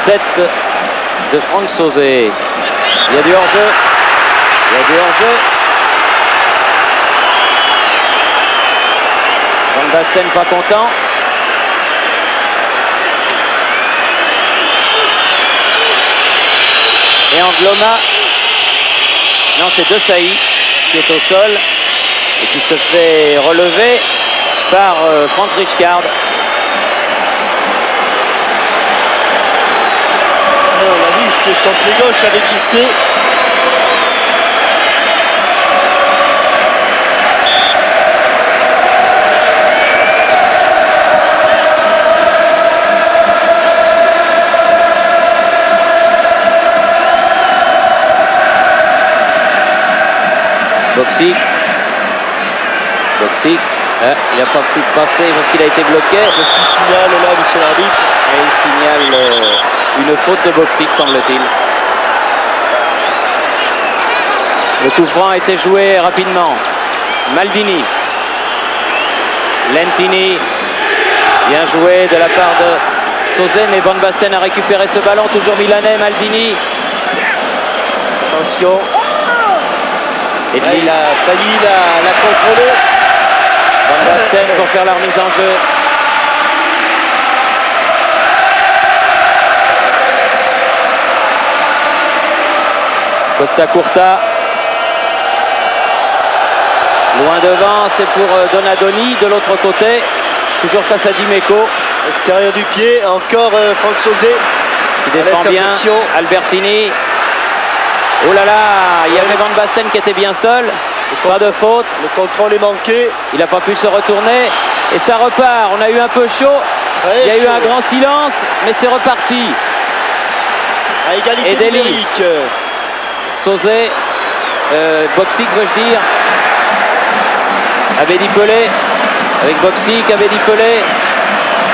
tête de Franck Sauzet. Il y a du hors-jeu. Il y a du hors-jeu. Van Basten pas content. Et Angloma, non, c'est De Sailly qui est au sol et qui se fait relever par Franck Rijkaard. On a vu que son pied gauche avait glissé. Boksic. Il n'a pas pu passer parce qu'il a été bloqué. Qu'est-ce qu'il signale là, monsieur l'arbitre? Et il signale une faute de Boksic, semble-t-il. Le coup franc a été joué rapidement. Maldini. Lentini. Bien joué de la part de Sauzet, mais Van Basten a récupéré ce ballon. Toujours milanais, Maldini. Attention. Et là, il a failli la contrôler. Van Basten pour faire la remise en jeu. Costa Curta. Loin devant, c'est pour Donadoni. De l'autre côté, toujours face à Dimeco. Extérieur du pied, encore Franck Sauzet. Qui défend bien. Albertini. Oh là là, il y avait Van Basten qui était bien seul. Pas de faute. Le contrôle est manqué. Il n'a pas pu se retourner. Et ça repart. On a eu un peu chaud. Il y a eu un grand silence, mais c'est reparti. À égalité numérique. Sauzet, Boksic veux-je dire. Abedi Pelé. Avec Boksic, Abedi Pelé.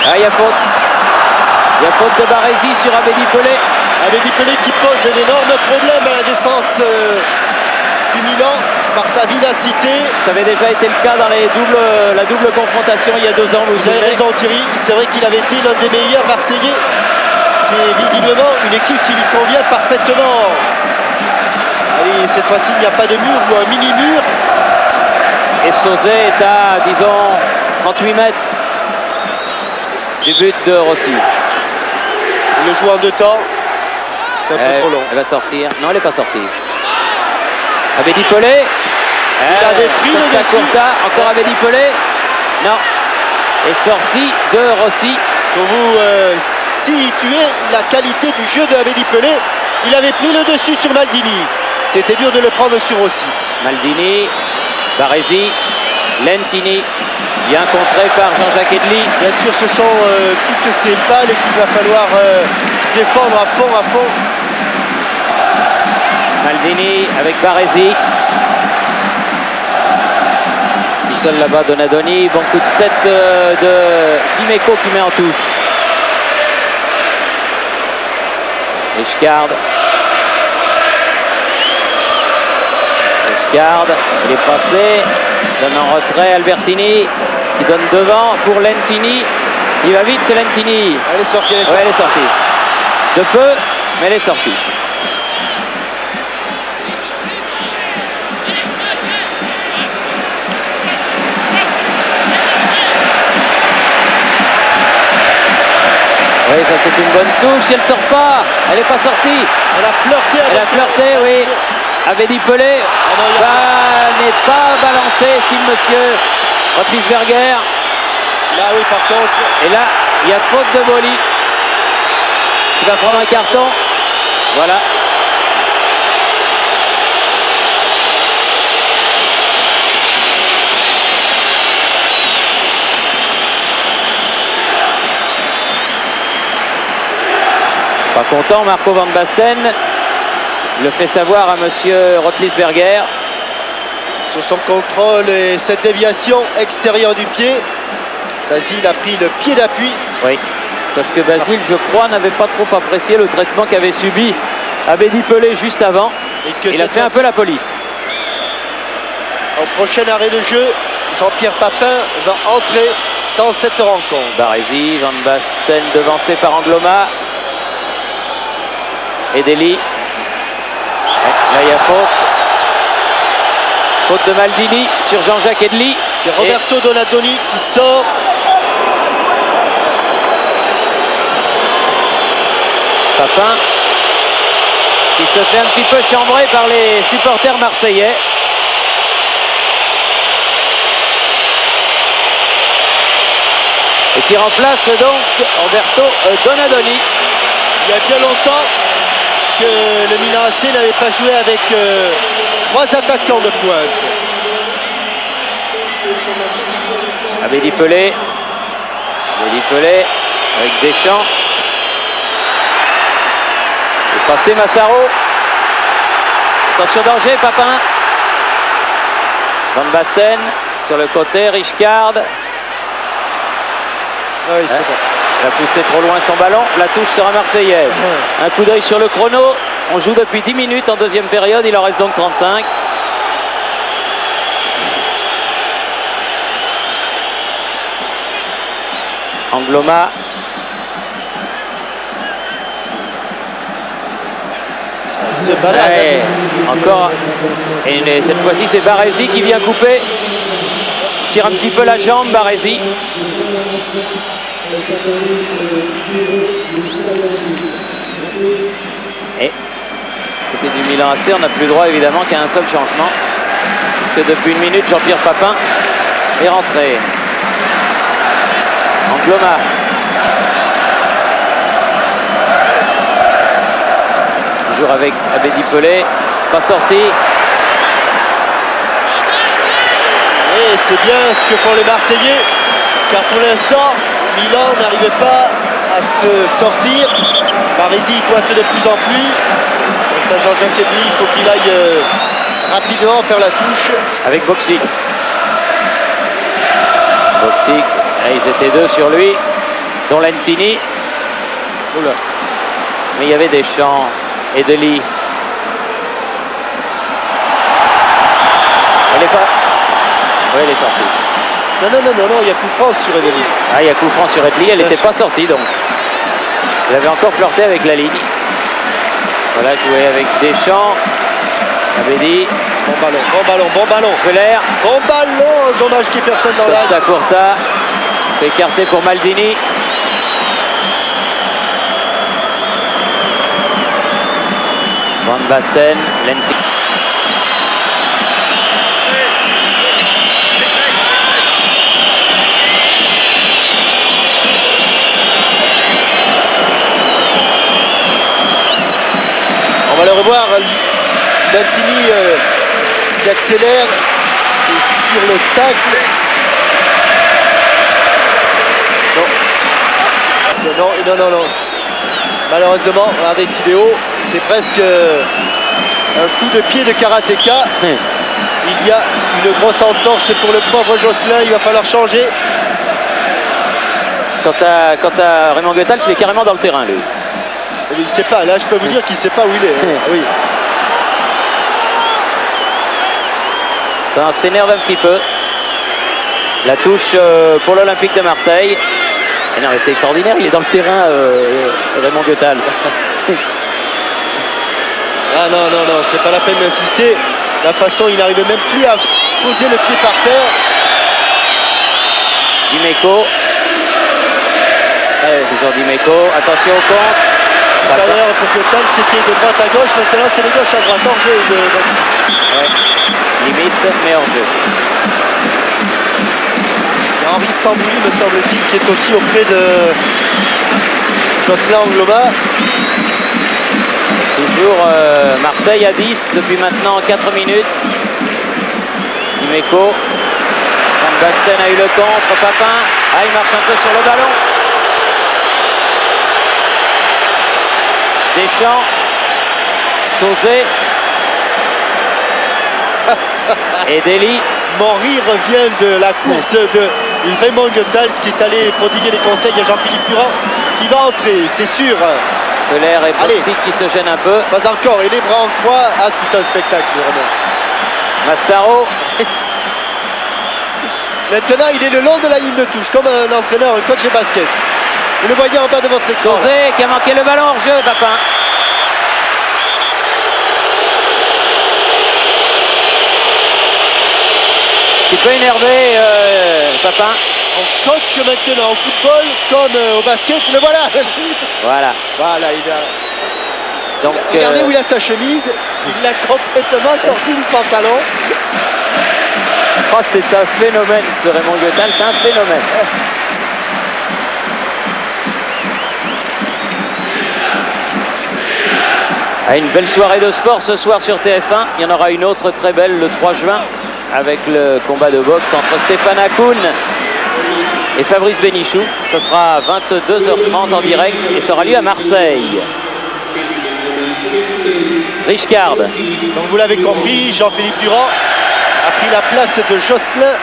Ah, il y a faute. Il y a faute de Baresi sur Abedi Pelé. Abedi Pelé qui pose un énorme problème à la défense du Milan par sa vivacité. Ça avait déjà été le cas dans la double confrontation il y a 2 ans. Vous avez raison Thierry, c'est vrai qu'il avait été l'un des meilleurs Marseillais. C'est visiblement une équipe qui lui convient parfaitement. Allez, cette fois-ci il n'y a pas de mur ou un mini-mur. Et Sauzet est à, disons, 38 mètres du but de Rossi. Il le joue en 2 temps. C'est un peu trop long. Elle va sortir. Non, elle n'est pas sortie. Abedi Pelé. Il avait pris le dessus. Encore Abedi Pelé. Non. Et sortie de Rossi. Pour vous situer la qualité du jeu de Abedi Pelé, il avait pris le dessus sur Maldini. C'était dur de le prendre sur Rossi. Maldini, Baresi, Lentini. Bien contré par Jean-Jacques Edli. Bien sûr, ce sont toutes ces balles qu'il va falloir défendre à fond. Maldini avec Baresi. Tout seul là-bas, Donadoni. Bon coup de tête de Dimeco qui met en touche. Rijkaard. Il est passé. Donne en retrait Albertini qui donne devant pour Lentini. Il va vite, c'est Lentini. Elle est sortie. Ouais, elle est sortie. De peu, mais elle est sortie. Oui, ça c'est une bonne touche. Elle sort pas. Elle n'est pas sortie. Elle a flirté. Elle a flirté, oui. Abedi Pelé n'est pas balancé, estime monsieur Roethlisberger. Là, oui, par contre. Et là, il y a faute de Boli. Il va prendre un carton. Voilà. Pas content, Marco Van Basten. Il le fait savoir à monsieur Roethlisberger. Sur son contrôle et cette déviation extérieure du pied, Basile a pris le pied d'appui. Oui, parce que Basile, je crois, n'avait pas trop apprécié le traitement qu'avait subi Abedi Pelé juste avant. Il a fait un peu la police. Au prochain arrêt de jeu, Jean-Pierre Papin va entrer dans cette rencontre. Baresi, Van Basten devancé par Angloma. et Deli. Là, il y a faute. Faute de Maldini sur Jean-Jacques Edli. C'est Roberto Donadoni qui sort. Papin qui se fait un petit peu chambrer par les supporters marseillais. Et qui remplace donc Roberto Donadoni. Il y a bien longtemps que le Milan AC n'avait pas joué avec 3 attaquants de pointe. Abedi Pelé. Abedi Pelé avec Deschamps. Et passé Massaro. Attention danger, Papin. Van Basten sur le côté, Richcard. Ah oui, c'est bon. Il a poussé trop loin son ballon. La touche sera marseillaise. Un coup d'œil sur le chrono. On joue depuis 10 minutes en deuxième période. Il en reste donc 35. Angloma. Il se balade. Ouais, encore. Et cette fois-ci, c'est Baresi qui vient couper. Tire un petit peu la jambe, Baresi. Et côté du Milan AC, on n'a plus droit évidemment qu'à un seul changement. Puisque depuis une minute, Jean-Pierre Papin est rentré. Angloma. Toujours avec Abedi Pelé. Pas sorti. Et c'est bien ce que font les Marseillais, car pour l'instant, Milan n'arrivait pas à se sortir. Baresi pointe de plus en plus. Quant à Jean-Jacques Edli, il faut qu'il aille rapidement faire la touche. Avec Boxic. Boxic, ils étaient deux sur lui, dont Lentini. Oula. Mais il y avait Deschamps et Deli. Elle est pas. Oui, elle est sortie. Non, il y a coup franc sur Edli. Ah, il y a coup franc sur Edli, elle n'était pas sortie donc. Elle avait encore flirté avec la ligne. Voilà, joué avec Deschamps. Abedi. Bon ballon. Feller. Bon ballon, dommage qu'il n'y ait personne dans l'axe. Costa Curta. Écarté pour Maldini. Van Basten, Lentini. On va le revoir. Lentini qui accélère et sur le tacle. Non. Malheureusement, regardez Sidéo, c'est presque un coup de pied de karatéka. Il y a une grosse entorse pour le pauvre Josselin, il va falloir changer. Quant à Raymond Goethals, il est carrément dans le terrain, lui. Il ne sait pas, là je peux vous dire qu'il ne sait pas où il est. Oui. Ça s'énerve un petit peu. La touche pour l'Olympique de Marseille. Et non, mais c'est extraordinaire, il est dans le terrain, Raymond Goethals. Ah non, c'est pas la peine d'insister. La façon, il n'arrivait même plus à poser le pied par terre. Dimeco. Ouais, toujours Dimeco. Attention au contre. Tout à l'heure, pour Goethals, c'était de droite à gauche. Maintenant, c'est de gauche à droite. Hors-jeu de Maxime. Ouais. Limite, mais hors-jeu. Il y a Henri Stambouli, me semble-t-il, qui est aussi auprès de Josselin Angloma. Toujours Marseille à 10 depuis maintenant 4 minutes. Dimeco. Van Basten a eu le contre. Papin. Ah, il marche un peu sur le ballon. Deschamps. Sauzé. Et Deli. Maury revient de la course de Raymond Goethals qui est allé prodiguer les conseils à Jean-Philippe Durand qui va entrer, c'est sûr. Feller et Boxic qui se gênent un peu. Pas encore, et les bras en croix. Ah, c'est un spectacle, vraiment. Massaro. Maintenant, il est le long de la ligne de touche, comme un entraîneur, un coach de basket. Vous le voyez en bas de votre écran. Sauzé qui a manqué le ballon hors jeu, Papin. petit peu énervé, Papin. On coach maintenant au football comme au basket. Le voilà. Voilà. Voilà, il a... Donc, regardez où il a sa chemise. Il l'a complètement sorti du pantalon. Oh, c'est un phénomène, ce Raymond Goethal, c'est un phénomène. Une belle soirée de sport ce soir sur TF1. Il y en aura une autre très belle le 3 juin avec le combat de boxe entre Stéphane Hakoun et Fabrice Bénichou. Ce sera à 22h30 en direct et ça aura lieu à Marseille. Richcard. Donc vous l'avez compris, Jean-Philippe Durand a pris la place de Jocelyn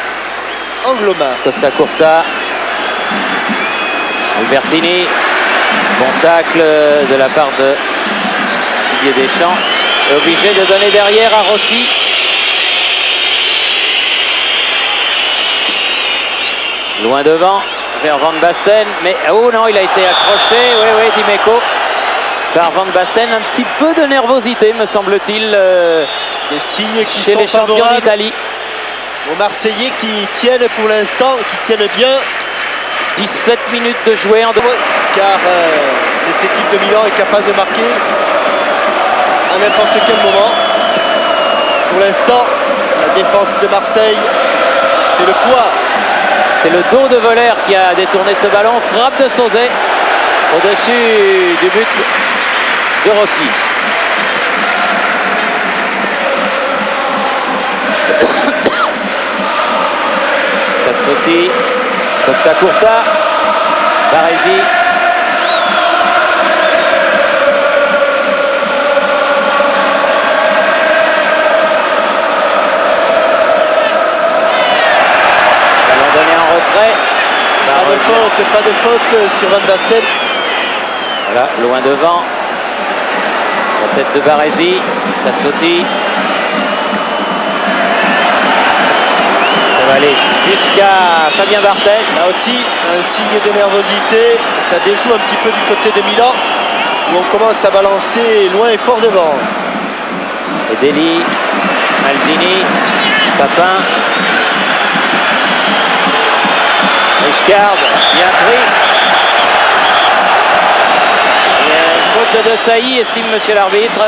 Angloma. Costa Curta. Albertini. Bon tacle de la part de Didier Deschamps. Est obligé de donner derrière à Rossi. Loin devant, vers Van Basten. Mais oh non, il a été accroché. Oui, Dimeco. Par Van Basten, un petit peu de nervosité, me semble-t-il. Des signes qui chez sont les champions d'Italie. Aux Marseillais qui tiennent pour l'instant, qui tiennent bien. 17 minutes de jouer en deux. Car cette équipe de Milan est capable de marquer à n'importe quel moment. Pour l'instant, la défense de Marseille fait le poids. C'est le dos de Voller qui a détourné ce ballon. Frappe de Sauzet au-dessus du but de Rossi. Tassotti, Costa Curta, Baresi. Ballon donné en retrait. Pas de faute sur Van Basten. Voilà, loin devant. La tête de Baresi, Tassotti. Ça va aller jusqu'à Fabien Barthez. Là aussi, un signe de nervosité. Ça déjoue un petit peu du côté de Milan, où on commence à balancer loin et fort devant. Et Deli, Maldini, Papin. Richcard, bien pris. Faute de Desailly, estime monsieur l'arbitre.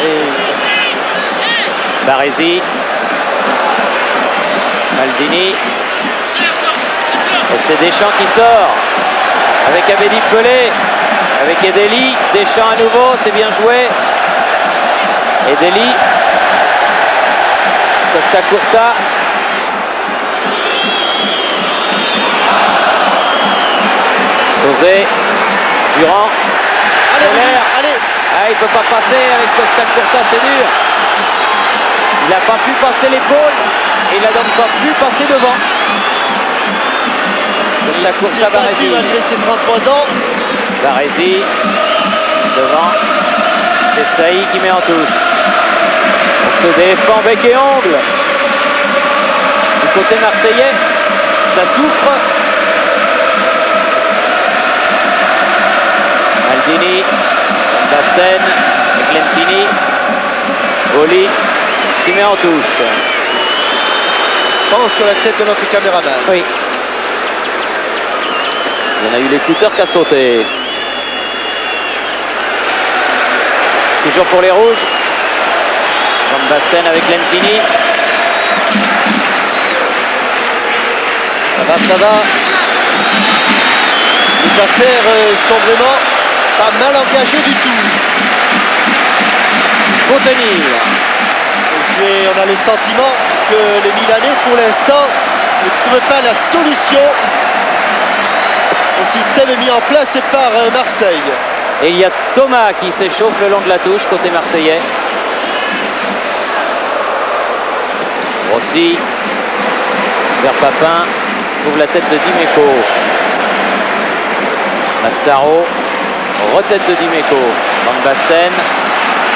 Et Baresi. Maldini. Et c'est Deschamps qui sort. Avec Abedi Pelé. Avec Edeli. Deschamps à nouveau, c'est bien joué. Edeli. Costa Curta. Sauzet. Durand. Allez. Ah, il ne peut pas passer avec Costa Curta, c'est dur. Il n'a pas pu passer l'épaule et il n'a donc pas pu passer devant. Costa Curta, Baresi. Malgré ses 33 ans. Baresi devant. Desailly qui met en touche. On se défend bec et ongle. Du côté marseillais, ça souffre. Maldini, Basten, Clentini, Oli qui met en touche. Pense sur la tête de notre caméraman. Oui. Il y en a eu l'écouteur qui a sauté. Toujours pour les rouges. Van Basten avec Clentini. Ça va. Les affaires sont vraiment pas mal engagées du tout. Il faut tenir. Et on a le sentiment que les Milanais, pour l'instant, ne trouvent pas la solution au système mis en place par Marseille. Et il y a Thomas qui s'échauffe le long de la touche, côté marseillais. Rossi, vers Papin, trouve la tête de Dimeco. Massaro, retête de Dimeco. Van Basten,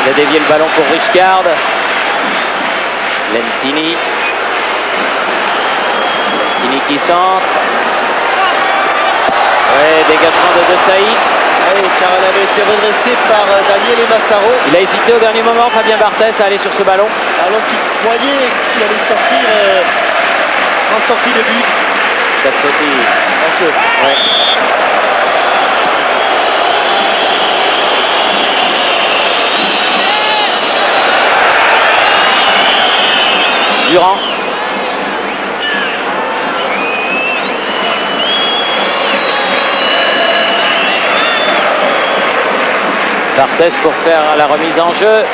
il a dévié le ballon pour Richcard. Lentini. Lentini qui centre. Ouais, dégagement de Desailly. Oui, car elle avait été redressée par Daniele Massaro. Il a hésité au dernier moment, Fabien Barthès, à aller sur ce ballon. Alors qu'il croyait qu'il allait sortir en sortie de but. Tassotti. En jeu. Ouais. Durand. Barthès pour faire la remise en jeu.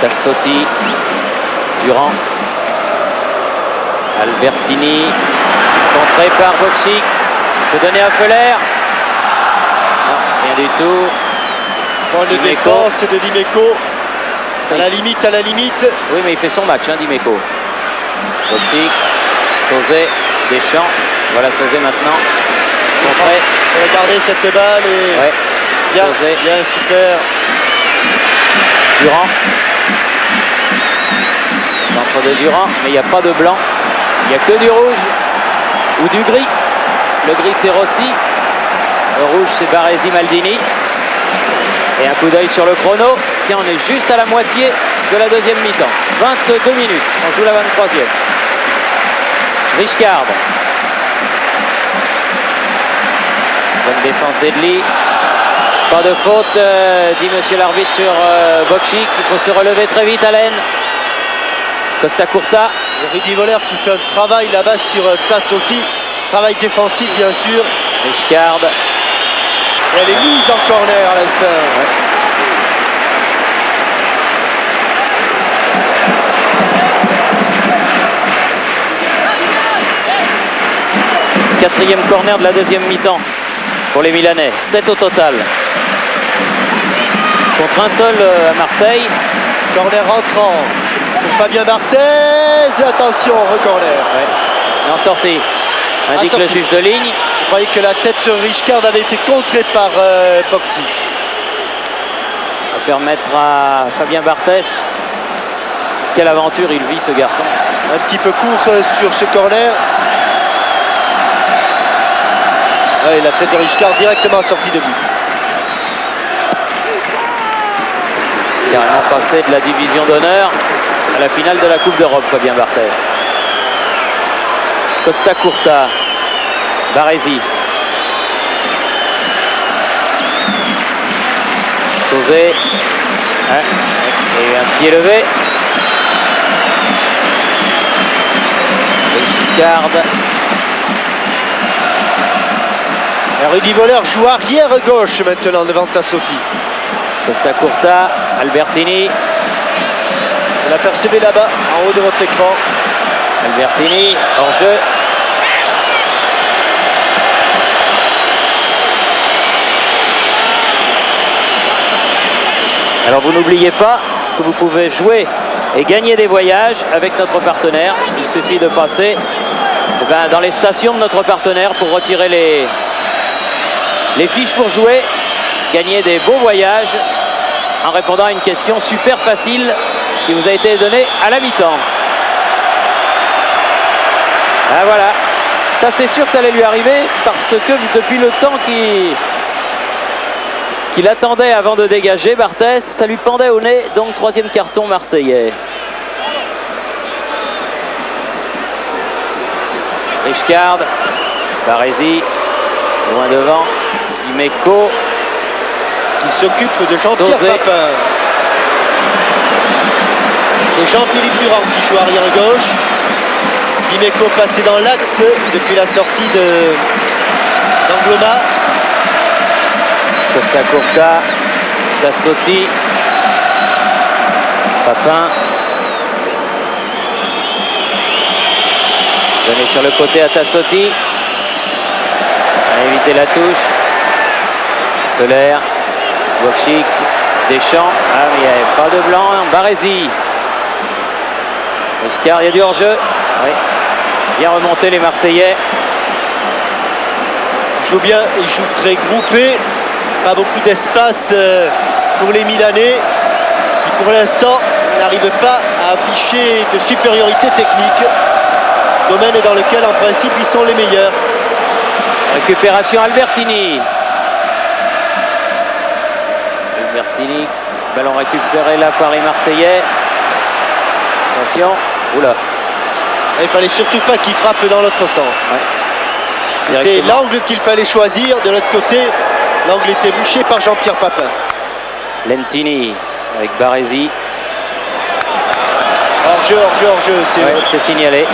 Tassotti. Durand. Albertini. Contré par Boksic. Peut donner à Feller. Non, rien du tout. Bon, le défense de Dimeco. À la limite, à la limite. Oui, mais il fait son match, hein, Dimeco. Boksic. Sauzet. Deschamps. Voilà Sauzet maintenant. Contré. Regardez cette balle et Ouais. bien, Sauzet. bien, super. Durand. Centre de Durand, mais il n'y a pas de blanc. Il n'y a que du rouge ou du gris. Le gris, c'est Rossi. Le rouge, c'est Baresi Maldini. Et un coup d'œil sur le chrono. Tiens, on est juste à la moitié de la deuxième mi-temps. 22 minutes. On joue la 23e. Richcard. Bonne défense d'Edli. Pas de faute, dit monsieur l'arbitre sur Boksic. Il faut se relever très vite, Allen. Costa Curta. Rudy Voller qui fait un travail là-bas sur Tassotti. Travail défensif, bien sûr. Richcard. Et elle est mise en corner à la fin. Ouais. Quatrième corner de la deuxième mi-temps pour les Milanais. 7 au total. Contre un seul à Marseille. Corner rentrant pour Fabien Barthès. Attention, recorner. Ouais. Et en sortie. Indique le juge de ligne. Je croyais que la tête de Richcard avait été contrée par Boksic. Ça va permettre à Fabien Barthès. Quelle aventure il vit, ce garçon. Un petit peu court sur ce corner. Ouais, la tête de Richcard directement sortie de but. Carrément passé de la division d'honneur à la finale de la Coupe d'Europe, Fabien Barthès. Costa Curta. Baresi. Sauzet. Hein, et un pied levé. Richcard. Et Rudy Voller joue arrière gauche maintenant devant Tassotti. Costa Curta. Albertini. Vous l'apercevez là-bas en haut de votre écran. Albertini. Hors jeu. Alors vous n'oubliez pas que vous pouvez jouer et gagner des voyages avec notre partenaire. Il suffit de passer dans les stations de notre partenaire pour retirer les fiches pour jouer, gagner des beaux voyages en répondant à une question super facile qui vous a été donnée à la mi-temps. Ah voilà, ça c'est sûr que ça allait lui arriver parce que depuis le temps qu'il attendait avant de dégager, Barthès, ça lui pendait au nez, donc troisième carton marseillais. Richcard, Baresi, loin devant, Dimeco. Qui s'occupe de Jean-Pierre Papin. C'est Jean-Philippe Durand qui joue arrière gauche. Dimeco passé dans l'axe depuis la sortie d'Angloma. Costa Curta, Tassotti, Papin. Donné sur le côté à Tassotti. A évité la touche. Feller, Boksic, Deschamps. Ah mais il n'y avait pas de blanc. Baresi. Richcard, il y a du hors-jeu. Oui. Bien remonté les Marseillais. Il joue bien, il joue très groupé. Pas beaucoup d'espace pour les Milanais qui pour l'instant n'arrivent pas à afficher de supériorité technique, domaine dans lequel en principe ils sont les meilleurs. Récupération Albertini. Albertini, ballon récupéré là par les Marseillais. Attention, oula. Il fallait surtout pas qu'il frappe dans l'autre sens. Ouais. C'était l'angle qu'il fallait choisir. De l'autre côté, l'angle était bouché par Jean-Pierre Papin. Lentini avec Baresi. Hors-jeu, hors-jeu, hors-jeu. C'est signalé.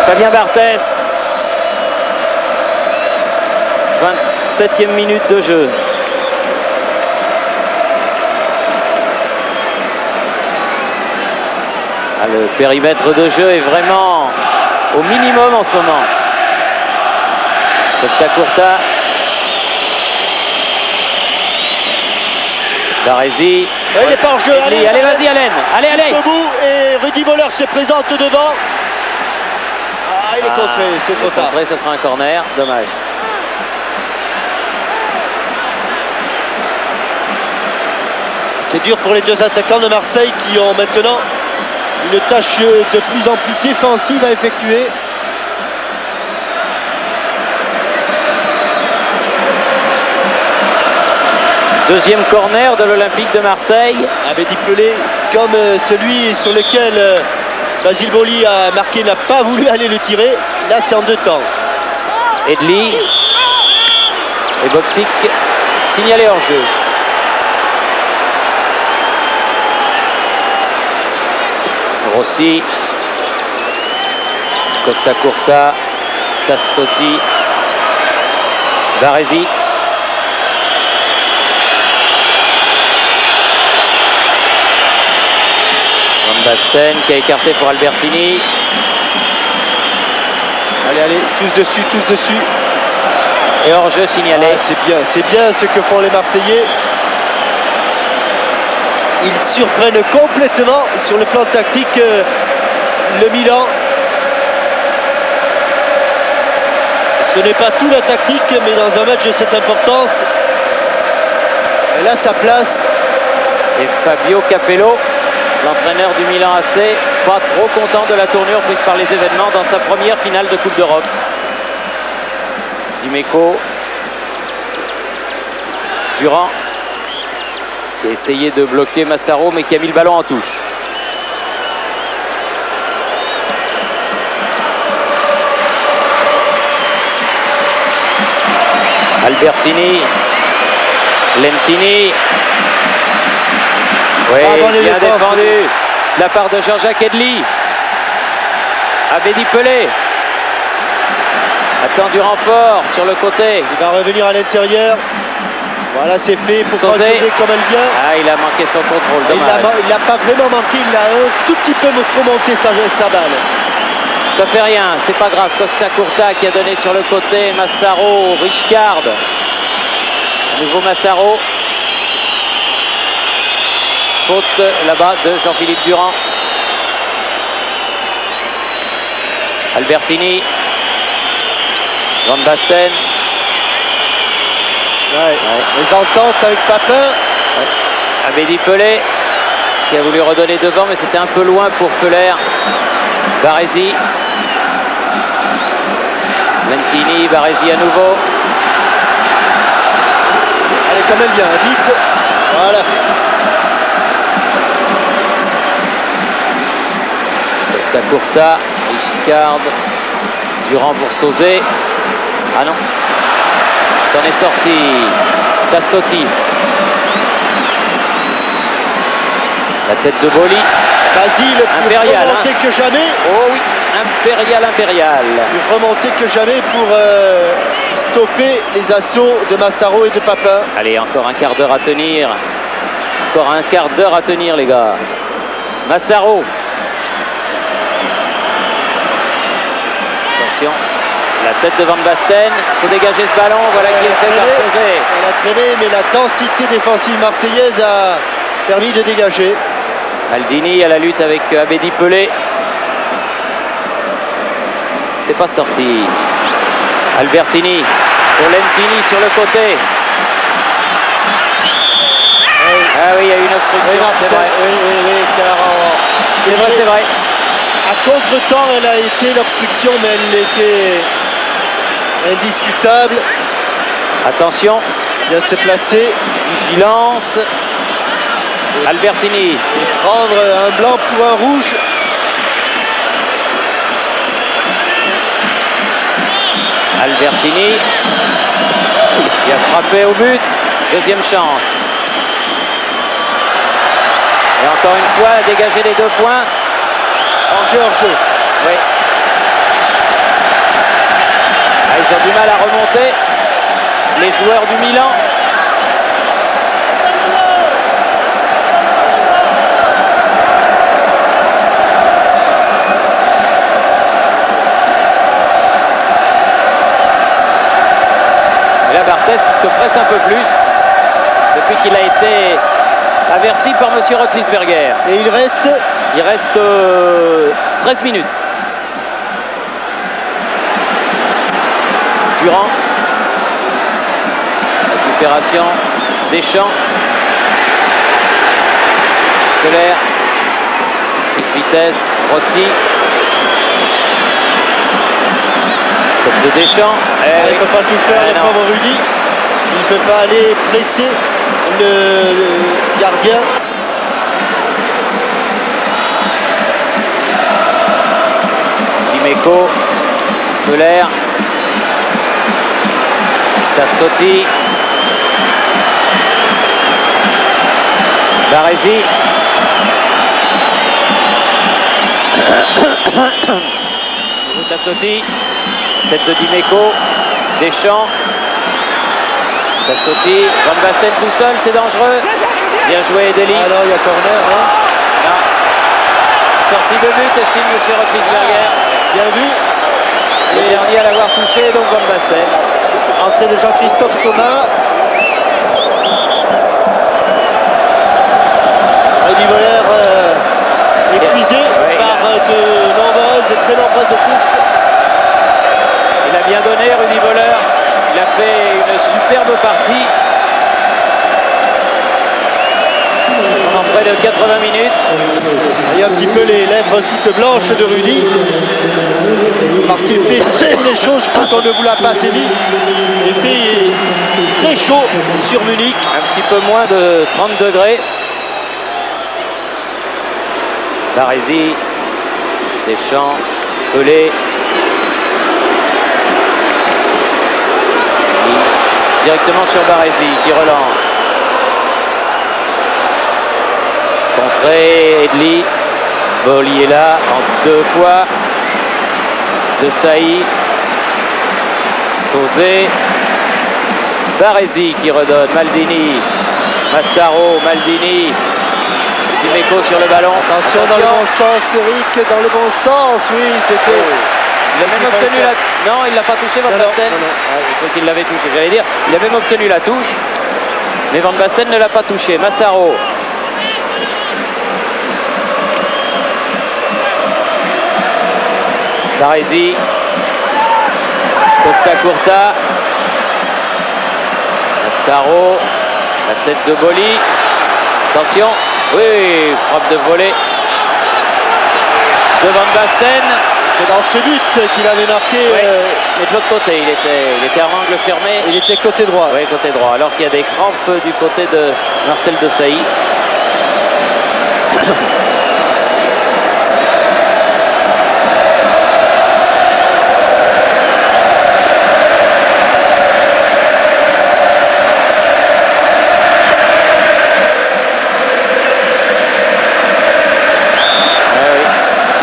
Fabien Barthès. 27e minute de jeu. Le périmètre de jeu est vraiment au minimum en ce moment. Costa Curta. Baresi. Il n'est pas hors jeu. Allez, vas-y Alain. Allez. Debout et Rudy Voller se présente devant. Ah, il est contré, c'est trop tard. Contré, ça sera un corner, dommage. C'est dur pour les deux attaquants de Marseille qui ont maintenant une tâche de plus en plus défensive à effectuer. Deuxième corner de l'Olympique de Marseille. Abedi Pelé, comme celui sur lequel Basile Boli a marqué, n'a pas voulu aller le tirer. Là, c'est en deux temps. Edli et Boksic signalé hors jeu. Rossi, Costa Curta, Tassotti, Baresi. Van Basten qui a écarté pour Albertini. Allez, tous dessus. Et hors-jeu signalé. Ah, c'est bien ce que font les Marseillais. Ils surprennent complètement sur le plan tactique le Milan. Ce n'est pas tout la tactique, mais dans un match de cette importance, elle a sa place. Et Fabio Capello, l'entraîneur du Milan AC, pas trop content de la tournure prise par les événements dans sa première finale de Coupe d'Europe. Dimeco, Durand, qui a essayé de bloquer Massaro, mais qui a mis le ballon en touche. Albertini, Lentini. Oui, bien défendu de la part de Jean-Jacques Edli. Abedi Pelé attend du renfort sur le côté. Il va revenir à l'intérieur. Voilà, c'est fait pour Sosé comme elle vient. Ah, il a manqué son contrôle, dommage. Il n'a pas vraiment manqué, il a un tout petit peu remonté sa balle. Ça fait rien, c'est pas grave. Costa Curta qui a donné sur le côté. Massaro, Richcard. À nouveau Massaro. Faute là-bas de Jean-Philippe Durand. Albertini. Van Basten. Ouais. Les ententes avec Papin. Abedi Pelé qui a voulu redonner devant, mais c'était un peu loin pour Feuler. Baresi. Lentini, Baresi à nouveau. Allez, comme elle vient, vite. Voilà. Costa Curta, Richcard, Durand pour Sosé. Ah non, c'en est sorti. Tassotti. La tête de Boli. Basile, plus remonté que jamais. Oh oui, impérial. Plus remonté que jamais pour stopper les assauts de Massaro et de Papin. Allez, encore un quart d'heure à tenir. Encore un quart d'heure à tenir, les gars. Massaro. Attention. La tête de Van Basten. Il faut dégager ce ballon. Voilà qui est fait par Sosé. Elle a traîné, mais la densité défensive marseillaise a permis de dégager. Aldini à la lutte avec Abedi Pelé. C'est pas sorti. Albertini pour Lentini sur le côté. Ah oui, il y a eu une obstruction, c'est vrai. Oui, car C'est vrai. à contre-temps, elle a été l'obstruction, mais elle était indiscutable. Attention, Bien se placer vigilance. Albertini. et prendre un blanc pour un rouge. Albertini qui a frappé au but. Deuxième chance. Et encore une fois, dégager les 2 points. Hors-jeu. Oui. Ah, ils ont du mal à remonter. Les joueurs du Milan. Et là, Barthès, il se presse un peu plus depuis qu'il a été averti par M. Rotlisberger. Et il reste 13 minutes. Durand. Récupération. Deschamps. Keller. Vitesse. Rossi. Tête de Deschamps. il ne peut pas tout faire, le non. pauvre Rudy. Il ne peut pas aller presser le gardien. Dimeco, Feller, Tassotti, Baresi. Tassotti, tête de Dimeco, Deschamps, Tassotti, Van Basten tout seul, c'est dangereux. Bien joué Deli. Ah non, il y a corner. Hein. Non. Sortie de but, estime M. Rotlisberger. Bien vu. Le dernier à l'avoir touché, donc Van Basten. Entrée de Jean-Christophe Thomas. Rudy Voller épuisé par de nombreuses et très nombreuses courses. Il a bien donné, Rudy Voller. Il a fait une superbe partie. Pendant près de 80 minutes. Il y a un petit peu les lèvres toutes blanches de Rudy. Parce qu'il fait très très chaud, je crois qu'on ne vous l'a pas assez dit. Il fait très chaud sur Munich. Un petit peu moins de 30 degrés. Baresi, Deschamps, Pelé. Directement sur Baresi qui relance. Contré, Edli. Boli est là en 2 fois. De Saï. Sauzé. Baresi qui redonne. Maldini. Massaro, Maldini. Dimeco sur le ballon. Attention dans le bon sens, Eric, dans le bon sens, oui, c'était... Il a même obtenu la... Non, il l'a pas touché, Van Basten. Ah, je crois qu'il l'avait touché, j'allais dire. Il a même obtenu la touche, mais Van Basten ne l'a pas touché. Massaro. Baresi. Costa Curta. Massaro. La tête de Boli. Attention. Oui, frappe de volée de Van Basten. C'est dans ce but qu'il avait marqué. Mais de l'autre côté, il était en angle fermé. Il était côté droit. Oui, côté droit. Alors qu'il y a des crampes du côté de Marcel Desailly.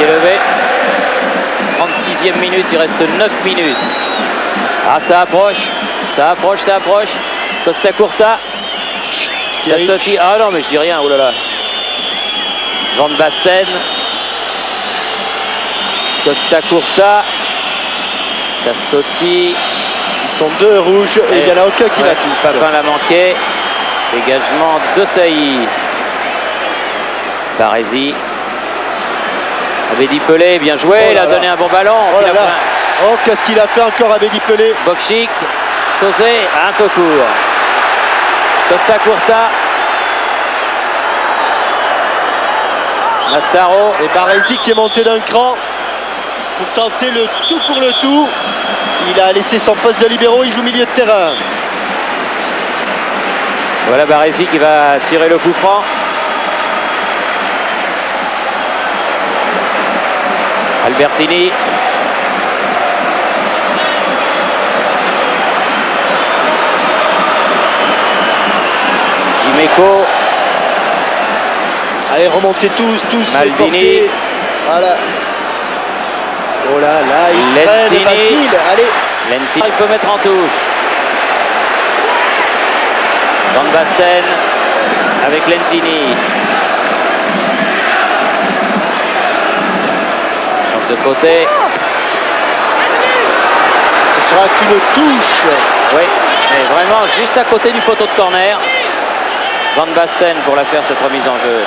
Levé. 36e minute, il reste 9 minutes. Ah, ça approche. Costa Curta. Tassotti. Ah non, mais je dis rien, oh là là. Van Basten. Costa Curta. Tassotti. Ils sont 2 rouges et il n'y en a aucun qui la touche. Papin l'a manqué. Dégagement de Saï. Baresi. Avait dit Pelé, bien joué, il a donné un bon ballon. Oh, qu'est-ce qu'il a fait encore à Bédi Pelé. Bokchik, Sauzet, un peu court. Costa Curta. Massaro. Et Baresi qui est monté d'un cran pour tenter le tout pour le tout. Il a laissé son poste de libéraux, il joue milieu de terrain. Voilà Baresi qui va tirer le coup franc. Albertini. Dimeco. Allez, remontez tous. Maldini. Portez. Voilà. Oh là là, il traîne Basile. Allez. Lentini. Il peut mettre en touche. Van Basten avec Lentini. Change de côté. Ce sera qu'une touche. Oui, mais vraiment juste à côté du poteau de corner. Van Basten pour la faire cette remise en jeu.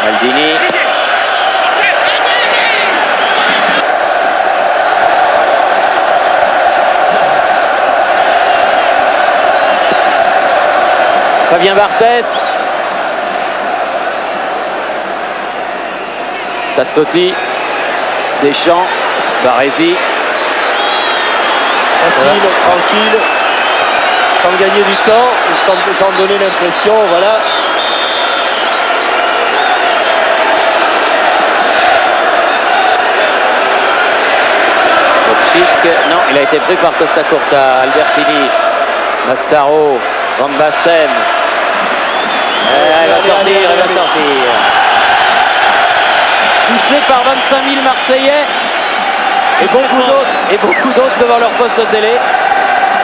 Maldini. Fabien Barthès. Tassotti. Deschamps. Baresi. Facile, tranquille, sans gagner du temps, sans donner l'impression, voilà. Bokchik, non, il a été pris par Costa Curta. Albertini. Massaro. Van Basten. Elle va sortir. Touché par 25 000 Marseillais et beaucoup d'autres devant leur poste de télé.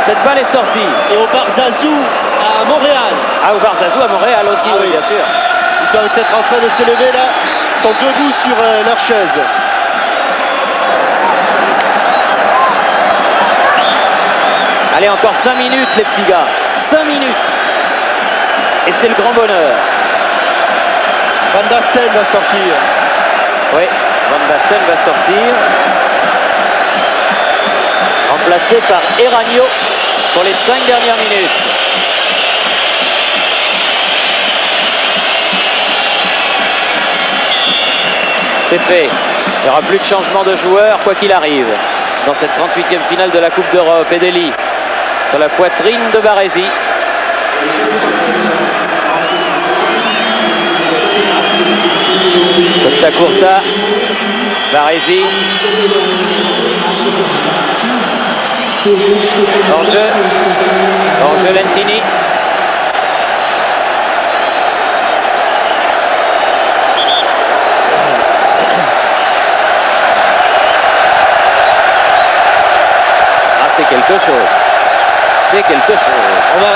Cette balle est sortie. Et au Barzazou à Montréal. Ah, au Barzazou à Montréal aussi, oui, bien sûr. Ils doivent être en train de se lever là. Ils sont debout sur leur chaise. Allez, encore 5 minutes les petits gars. 5 minutes. Et c'est le grand bonheur. Van Basten va sortir. Oui, Van Basten va sortir. Remplacé par Eragno pour les 5 dernières minutes. C'est fait. Il n'y aura plus de changement de joueur, quoi qu'il arrive. Dans cette 38e finale de la Coupe d'Europe. Edeli sur la poitrine de Baresi. Costa Curta. Baresi. Hors-jeu Lentini. Ah, c'est quelque chose. C'est quelque chose. On va...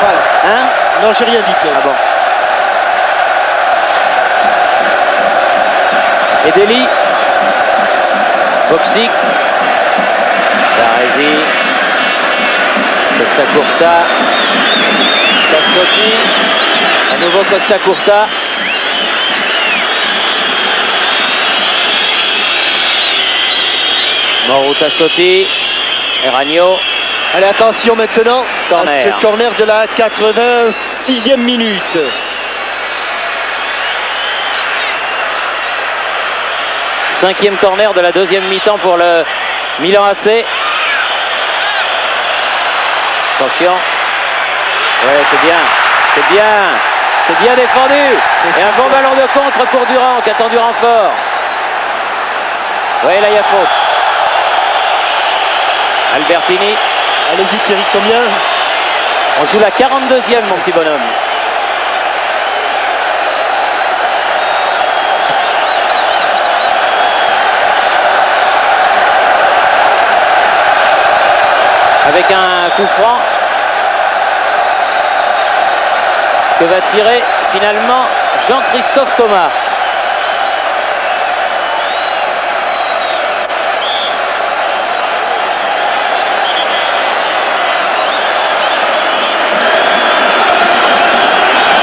Voilà. Hein? Non, j'ai rien dit. Ah bon. Edeli. Bokchik. Baresi. Costa Curta. Tassotti. À nouveau Costa Curta. Mauro Tassotti. Eragno. Allez, attention maintenant Corner. à ce corner de la 86e minute. Cinquième corner de la deuxième mi-temps pour le Milan AC. Attention. Ouais, c'est bien défendu. Et un bon ballon de contre pour Durand qui attend du renfort. Ouais, là il y a faute. Albertini. Allez-y Thierry, combien? On joue la 42e mon petit bonhomme. Avec un coup franc que va tirer finalement Jean-Christophe Thomas.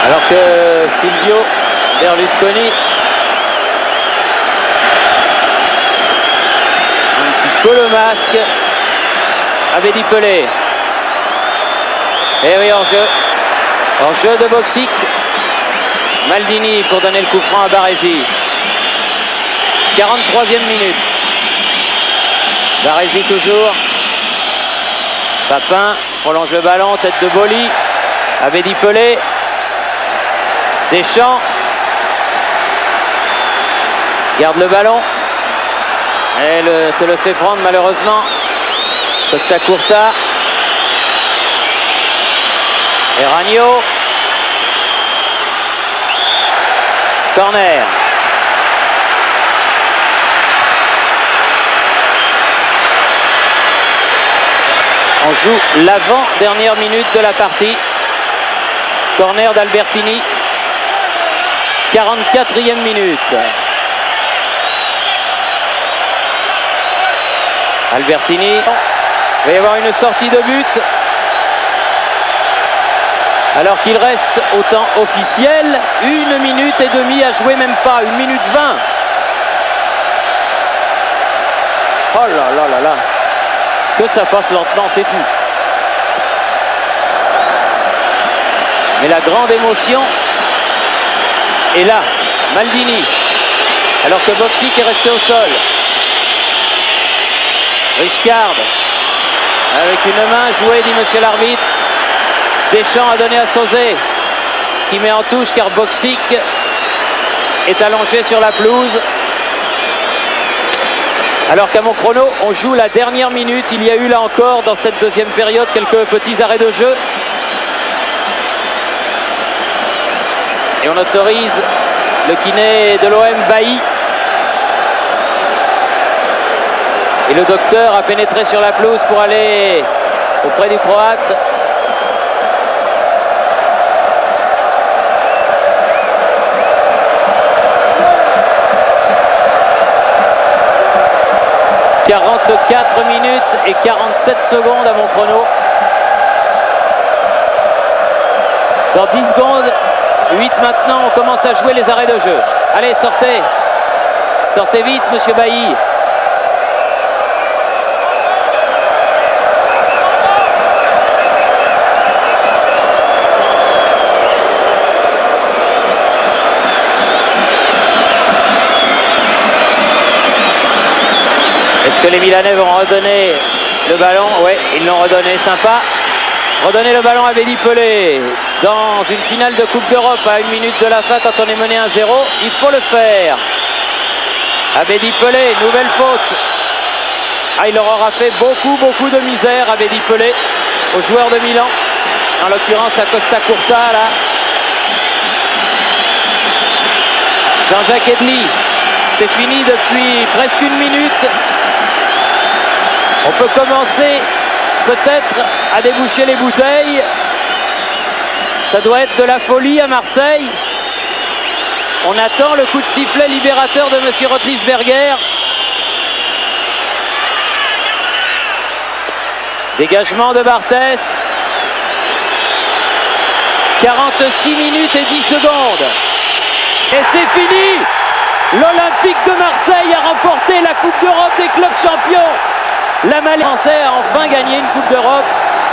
Alors que Silvio Berlusconi peu le masque. Abedi Pelé. Et oui, en jeu de Boksic. Maldini pour donner le coup franc à Baresi. 43e minute. Baresi toujours. Papin prolonge le ballon, tête de Boli. Abedi Pelé. Deschamps. Garde le ballon. Et se le fait prendre malheureusement. Costa Curta. Et Ragno. Corner. On joue l'avant-dernière minute de la partie. Corner d'Albertini. 44e minute. Albertini. Il va y avoir une sortie de but. Alors qu'il reste au temps officiel 1 minute et demie à jouer, même pas, 1 minute 20. Oh là là là là. Que ça passe lentement, c'est fou. Mais la grande émotion est là. Maldini. Alors que Boksic est resté au sol. Richcard. Avec une main jouée, dit monsieur l'arbitre. Deschamps a donné à Sauzet, qui met en touche car Boksic est allongé sur la pelouse. Alors qu'à mon chrono, on joue la dernière minute. Il y a eu là encore, dans cette deuxième période, quelques petits arrêts de jeu. Et on autorise le kiné de l'OM, Bailly. Et le docteur a pénétré sur la pelouse pour aller auprès du Croate. « 44 minutes et 47 secondes à mon chrono. Dans 10 secondes, 8 maintenant, on commence à jouer les arrêts de jeu. Allez, sortez. Sortez vite, monsieur Bailly. Est-ce que les Milanais vont redonner le ballon? Oui, ils l'ont redonné, sympa. Redonner le ballon à Abedi Pelé. Dans une finale de Coupe d'Europe à 1 minute de la fin, quand on est mené 1-0, il faut le faire. Abedi Pelé, nouvelle faute. Ah, il leur aura fait beaucoup de misère, Abedi Pelé, aux joueurs de Milan. En l'occurrence à Costa Curta, là. Jean-Jacques Edli, c'est fini depuis presque 1 minute. On peut commencer peut-être à déboucher les bouteilles. Ça doit être de la folie à Marseille. On attend le coup de sifflet libérateur de monsieur Rotlisberger. Dégagement de Barthès. 46 minutes et 10 secondes. Et c'est fini. L'Olympique de Marseille a remporté la Coupe d'Europe des clubs champions. La Malaisie française a enfin gagné une Coupe d'Europe.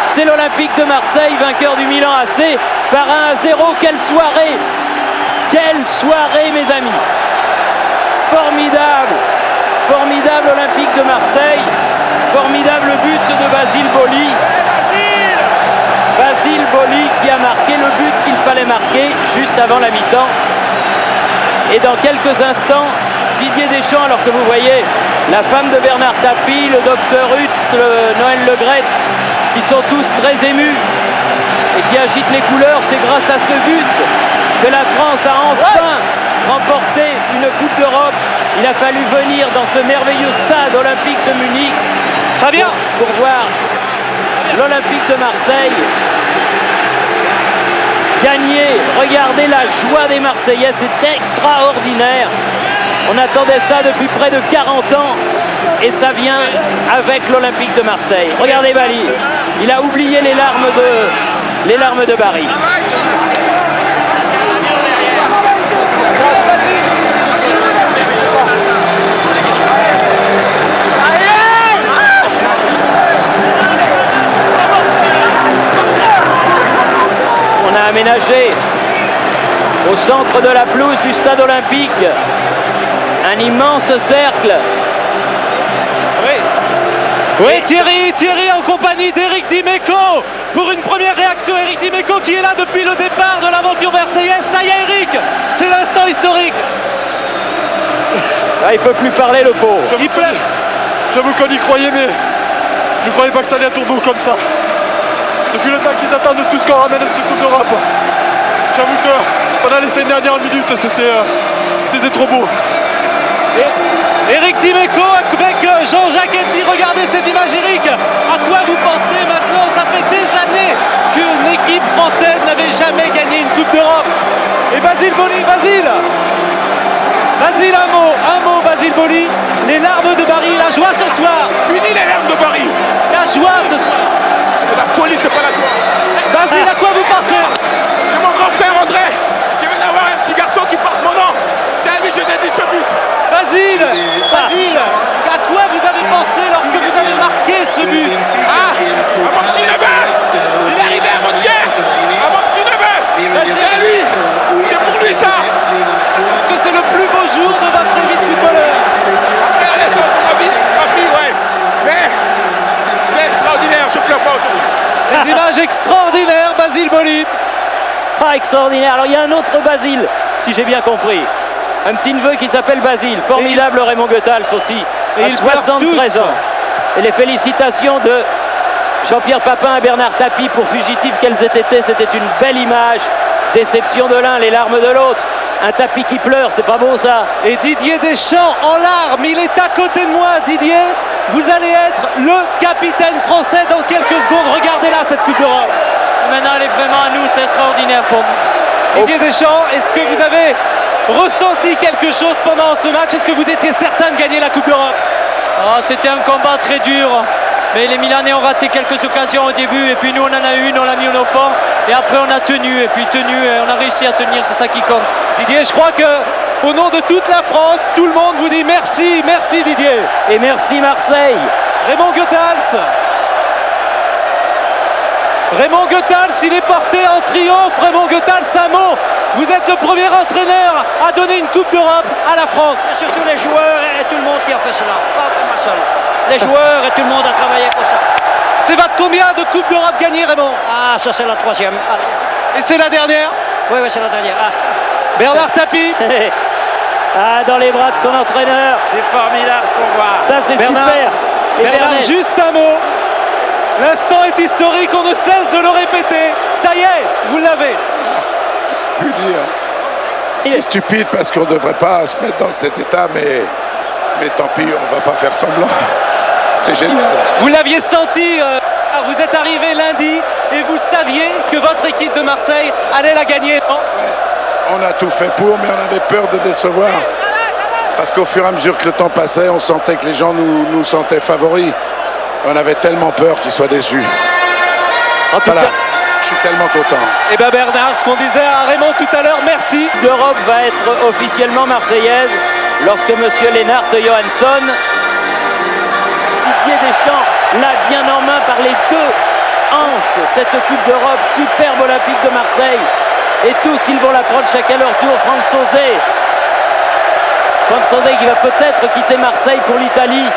C'est l'Olympique de Marseille, vainqueur du Milan AC par 1-0. Quelle soirée! Quelle soirée, mes amis! Formidable! Formidable Olympique de Marseille. Formidable but de Basile Boli. Basile Boli qui a marqué le but qu'il fallait marquer juste avant la mi-temps. Et dans quelques instants, Didier Deschamps, alors que vous voyez la femme de Bernard Tapie, le docteur Huth, Noël Le Graët, qui sont tous très émus et qui agitent les couleurs, c'est grâce à ce but que la France a enfin remporté une Coupe d'Europe. Il a fallu venir dans ce merveilleux stade olympique de Munich pour voir l'Olympique de Marseille gagner. Regardez la joie des Marseillais, c'est extraordinaire. On attendait ça depuis près de 40 ans et ça vient avec l'Olympique de Marseille. Regardez Bali, il a oublié les larmes de Barry. dégagé au centre de la pelouse du stade olympique. Un immense cercle. Oui, Thierry en compagnie d'Éric Dimeco pour une première réaction. Éric Dimeco qui est là depuis le départ de l'aventure marseillaise. Ça y est, Éric, c'est l'instant historique. Ah, il peut plus parler, le pauvre. J'avoue qu'on y croyait, mais je ne croyais pas que ça allait à tourner comme ça. Depuis le temps qu'ils attendent tout ce qu'on ramène à cette Coupe d'Europe, j'avoue que pendant les 5 dernières minutes, c'était trop beau. Éric Dimeco avec Jean-Jacques Henty. Regardez cette image, Éric. À quoi vous pensez maintenant? Ça fait des années qu'une équipe française n'avait jamais gagné une Coupe d'Europe. Et Basile Boli, Basile, un mot, Basile Boli. Les larmes de Barry, la joie ce soir. Fini les larmes de Barry. La joie ce soir. C'est la folie, c'est pas la joie. Basile, à quoi vous pensez? J'ai mon grand frère André qui vient d'avoir un petit garçon qui porte mon nom. C'est à lui que je dédie ce but. Basile, à quoi vous avez pensé lorsque vous avez marqué ce but? Ah, à mon petit neveu. Il est arrivé à mon tiers. À mon petit neveu. C'est à lui. C'est pour lui ça. Est-ce que c'est le plus beau jour de votre vie de footballeur? Après la naissance de ma fille, ouais. Mais c'est extraordinaire, je ne pleure pas aujourd'hui. Des images extraordinaires, Basile Boli. Ah, extraordinaire. Alors il y a un autre Basile, si j'ai bien compris. Un petit neveu qui s'appelle Basile. Formidable Raymond Goethals aussi. Et à ils 73 pleurent ans. Et les félicitations de Jean-Pierre Papin et Bernard Tapie pour Fugitifs qu'elles aient été. C'était une belle image. Déception de l'un, les larmes de l'autre. Un Tapie qui pleure, c'est pas beau ça. Et Didier Deschamps en larmes, il est à côté de moi. Didier, vous allez être le capitaine français dans quelques secondes. Regardez là cette Coupe d'Europe. Maintenant, elle est vraiment à nous, c'est extraordinaire pour nous. Didier Deschamps, est-ce que vous avez ressenti quelque chose pendant ce match? Est-ce que vous étiez certain de gagner la Coupe d'Europe? C'était un combat très dur, mais les Milanais ont raté quelques occasions au début, et puis nous on en a eu une, on l'a mis au fond, et après on a tenu, et on a réussi à tenir, c'est ça qui compte. Didier, je crois que au nom de toute la France, tout le monde vous dit merci, merci Didier. Et merci Marseille. Raymond Goethals. Raymond Goethals, il est porté en triomphe. Raymond Goethals, un mot. Vous êtes le premier entraîneur à donner une Coupe d'Europe à la France. C'est surtout les joueurs et tout le monde qui a fait cela, pas moi seul. Les joueurs et tout le monde a travaillé pour ça. C'est votre combien de Coupes d'Europe gagnées, Raymond? Ah, ça c'est la 3e. Et c'est la dernière? Oui, c'est la dernière. Bernard Tapie. Ah, dans les bras de son entraîneur. C'est formidable ce qu'on voit. Ça c'est Bernard, super. Et Bernard, Bernet. juste un mot. L'instant est historique, on ne cesse de le répéter. Ça y est, vous l'avez. Plus dire. C'est stupide parce qu'on ne devrait pas se mettre dans cet état, mais tant pis, on ne va pas faire semblant. C'est génial. Vous l'aviez senti, vous êtes arrivé lundi et vous saviez que votre équipe de Marseille allait la gagner. On a tout fait pour, mais on avait peur de décevoir. Parce qu'au fur et à mesure que le temps passait, on sentait que les gens nous sentaient favoris. On avait tellement peur qu'ils soient déçus. En tout Voilà, cas, je suis tellement content. Et bien Bernard, ce qu'on disait à Raymond tout à l'heure, merci. l'Europe va être officiellement marseillaise lorsque M. Lennart Johansson, Didier Deschamps, l'a bien en main par les deux anses, cette Coupe d'Europe superbe olympique de Marseille. Et tous, ils vont la prendre chacun leur tour. Franck Sauzet qui va peut-être quitter Marseille pour l'Italie.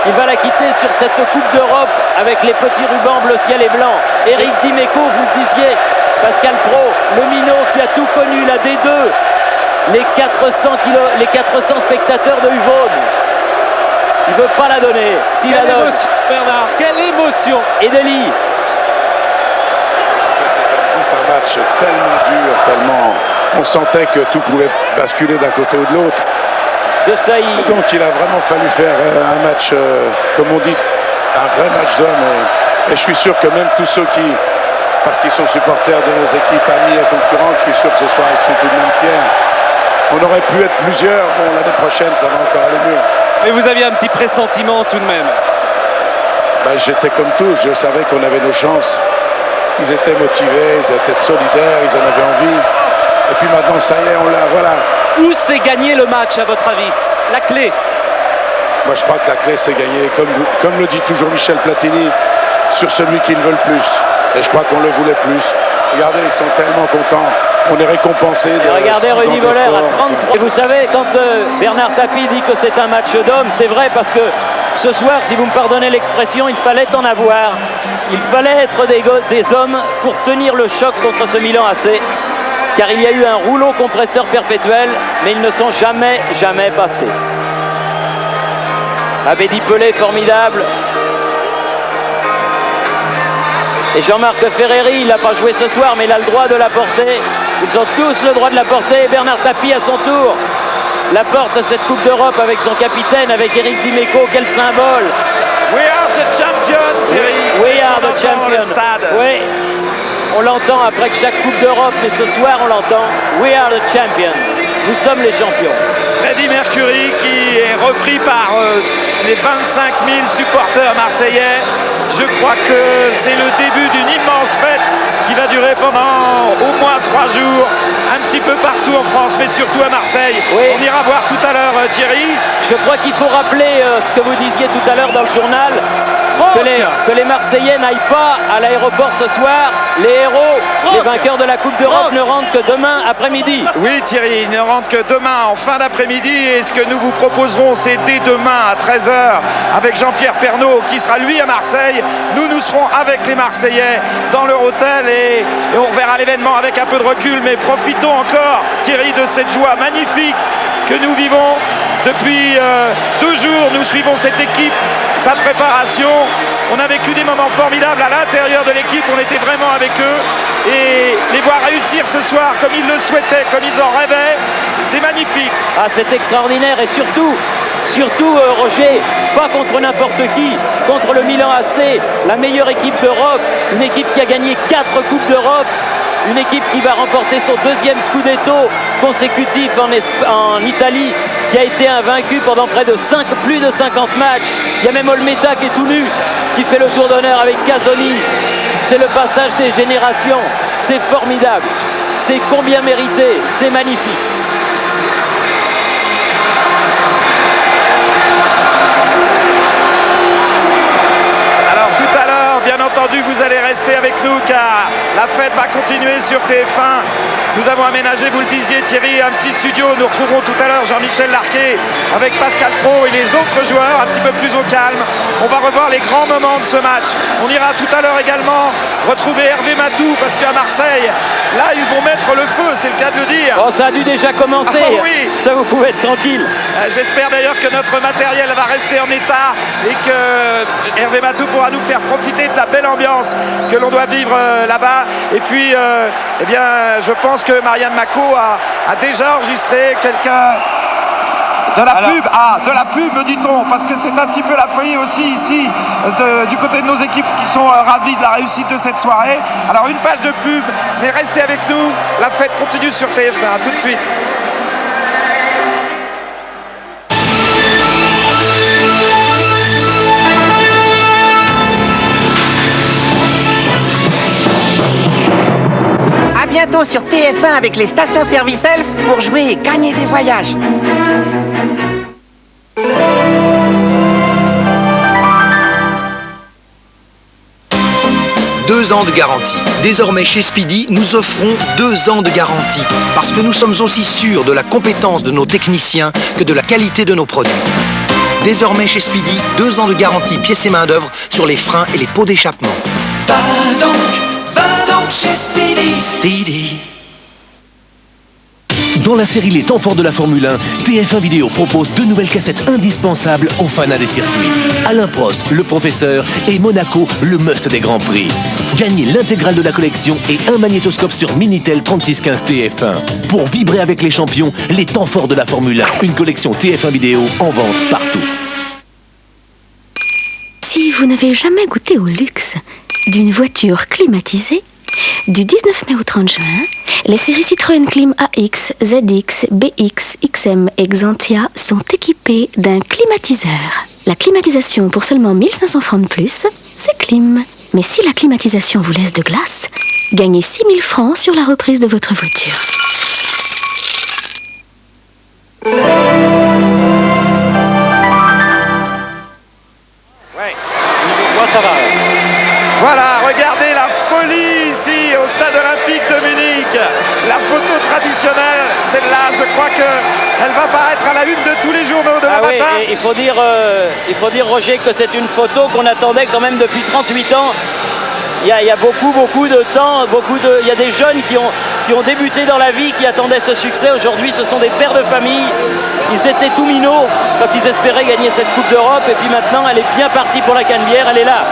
Il va la quitter sur cette Coupe d'Europe avec les petits rubans bleu ciel et blanc. Éric Dimeco, vous le disiez, Pascal Pro, le minot qui a tout connu, la D2, les 400 spectateurs de Uvone. Il ne veut pas la donner. S'il la Quelle donne, émotion, Bernard, quelle émotion. et Deli. C'est un match tellement dur, tellement... On sentait que tout pouvait basculer d'un côté ou de l'autre. De Saï. Donc il a vraiment fallu faire un match, comme on dit, un vrai match d'homme. Et je suis sûr que même tous ceux qui, parce qu'ils sont supporters de nos équipes amies et concurrentes, je suis sûr que ce soir ils sont tout de même fiers. On aurait pu être plusieurs, bon l'année prochaine ça va encore aller mieux. Mais vous aviez un petit pressentiment tout de même. Ben, j'étais comme tous, je savais qu'on avait nos chances. Ils étaient motivés, ils étaient solidaires, ils en avaient envie. Et puis maintenant ça y est, on l'a, voilà. Où s'est gagné le match à votre avis? La clé? Moi je crois que la clé c'est gagner, comme le dit toujours Michel Platini, sur celui qui le veut le plus. Et je crois qu'on le voulait plus. Regardez, ils sont tellement contents. On est récompensé. Et regardez Rudy Voller à 33. Et vous savez, quand Bernard Tapie dit que c'est un match d'hommes, c'est vrai parce que ce soir, si vous me pardonnez l'expression, il fallait en avoir. Il fallait être des hommes pour tenir le choc contre ce Milan AC. Car il y a eu un rouleau compresseur perpétuel, mais ils ne sont jamais passés. Abedi Pelé, formidable. Et Jean-Marc Ferreri, il n'a pas joué ce soir, mais il a le droit de la porter. Ils ont tous le droit de la porter. Bernard Tapie, à son tour, la porte cette Coupe d'Europe avec son capitaine, avec Eric Dimeco. Quel symbole! We are the champions, Thierry. We are the champions. Oui, on l'entend après chaque Coupe d'Europe, mais ce soir, on l'entend. We are the champions. Nous sommes les champions. Freddie Mercury qui est repris par les 25 000 supporters marseillais. Je crois que c'est le début d'une immense fête qui va durer pendant au moins 3 jours, un petit peu partout en France, mais surtout à Marseille. Oui. On ira voir tout à l'heure Thierry. Je crois qu'il faut rappeler ce que vous disiez tout à l'heure dans le journal, que les Marseillais n'aillent pas à l'aéroport ce soir. Les héros, les vainqueurs de la Coupe d'Europe ne rentrent que demain après-midi. Oui Thierry, il ne rentre que demain en fin d'après-midi et ce que nous vous proposerons c'est dès demain à 13h avec Jean-Pierre Pernaut qui sera lui à Marseille. Nous serons avec les Marseillais dans leur hôtel et on verra l'événement avec un peu de recul, mais profitons encore Thierry de cette joie magnifique que nous vivons. Depuis 2 jours, nous suivons cette équipe, sa préparation. On a vécu des moments formidables à l'intérieur de l'équipe, on était vraiment avec eux. Et les voir réussir ce soir comme ils le souhaitaient, comme ils en rêvaient, c'est magnifique. Ah, c'est extraordinaire et surtout Roger, pas contre n'importe qui, contre le Milan AC, la meilleure équipe d'Europe, une équipe qui a gagné 4 Coupes d'Europe. Une équipe qui va remporter son 2e Scudetto consécutif en Italie, qui a été invaincue pendant près de plus de 50 matchs. Il y a même Olmeta qui est tout nu, qui fait le tour d'honneur avec Casoni. C'est le passage des générations. C'est formidable. C'est combien mérité. C'est magnifique. Bien entendu, vous allez rester avec nous car la fête va continuer sur TF1. Nous avons aménagé, vous le disiez Thierry, un petit studio. Nous retrouverons tout à l'heure Jean-Michel Larquet avec Pascal Praud et les autres joueurs un petit peu plus au calme. On va revoir les grands moments de ce match. On ira tout à l'heure également retrouver Hervé Matou parce qu'à Marseille, là ils vont mettre le feu, c'est le cas de le dire. Oh, ça a dû déjà commencer. Ah, oui. Ça, vous pouvez être tranquille. J'espère d'ailleurs que notre matériel va rester en état et que Hervé Matou pourra nous faire profiter de la belle ambiance que l'on doit vivre là-bas. Et puis, eh bien, je pense que Marianne Macot a déjà enregistré quelqu'un de la pub. Ah, de la pub, me dit-on, parce que c'est un petit peu la folie aussi ici du côté de nos équipes qui sont ravis de la réussite de cette soirée. Alors, une page de pub, mais restez avec nous. La fête continue sur TF1. À tout de suite. Bientôt sur TF1 avec les stations-service Elf pour jouer et gagner des voyages. Deux ans de garantie. Désormais chez Speedy, nous offrons 2 ans de garantie parce que nous sommes aussi sûrs de la compétence de nos techniciens que de la qualité de nos produits. Désormais chez Speedy, 2 ans de garantie pièces et main d'œuvre sur les freins et les pots d'échappement. Va donc chez Speedy. Speedy. Dans la série Les temps forts de la Formule 1, TF1 Vidéo propose 2 nouvelles cassettes indispensables aux fans des circuits. Alain Prost, le professeur, et Monaco, le must des Grands Prix. Gagnez l'intégrale de la collection et un magnétoscope sur Minitel 3615 TF1. Pour vibrer avec les champions, les temps forts de la Formule 1. Une collection TF1 Vidéo en vente partout. Si vous n'avez jamais goûté au luxe d'une voiture climatisée, du 19 mai au 30 juin, les séries Citroën Clim AX, ZX, BX, XM et Xantia sont équipées d'un climatiseur. La climatisation pour seulement 1500 francs de plus, c'est Clim. Mais si la climatisation vous laisse de glace, gagnez 6000 francs sur la reprise de votre voiture. Ouais, moi ça va. Voilà, regardez la folie ici au stade olympique qu'elle va paraître à la une de tous les journaux demain oui, matin. et il faut dire, Roger, que c'est une photo qu'on attendait quand même depuis 38 ans. Il y a beaucoup de temps, il y a des jeunes qui ont débuté dans la vie, qui attendaient ce succès. Aujourd'hui, ce sont des pères de famille. Ils étaient tout minots quand ils espéraient gagner cette Coupe d'Europe. Et puis maintenant, elle est bien partie pour la Canebière, elle est là.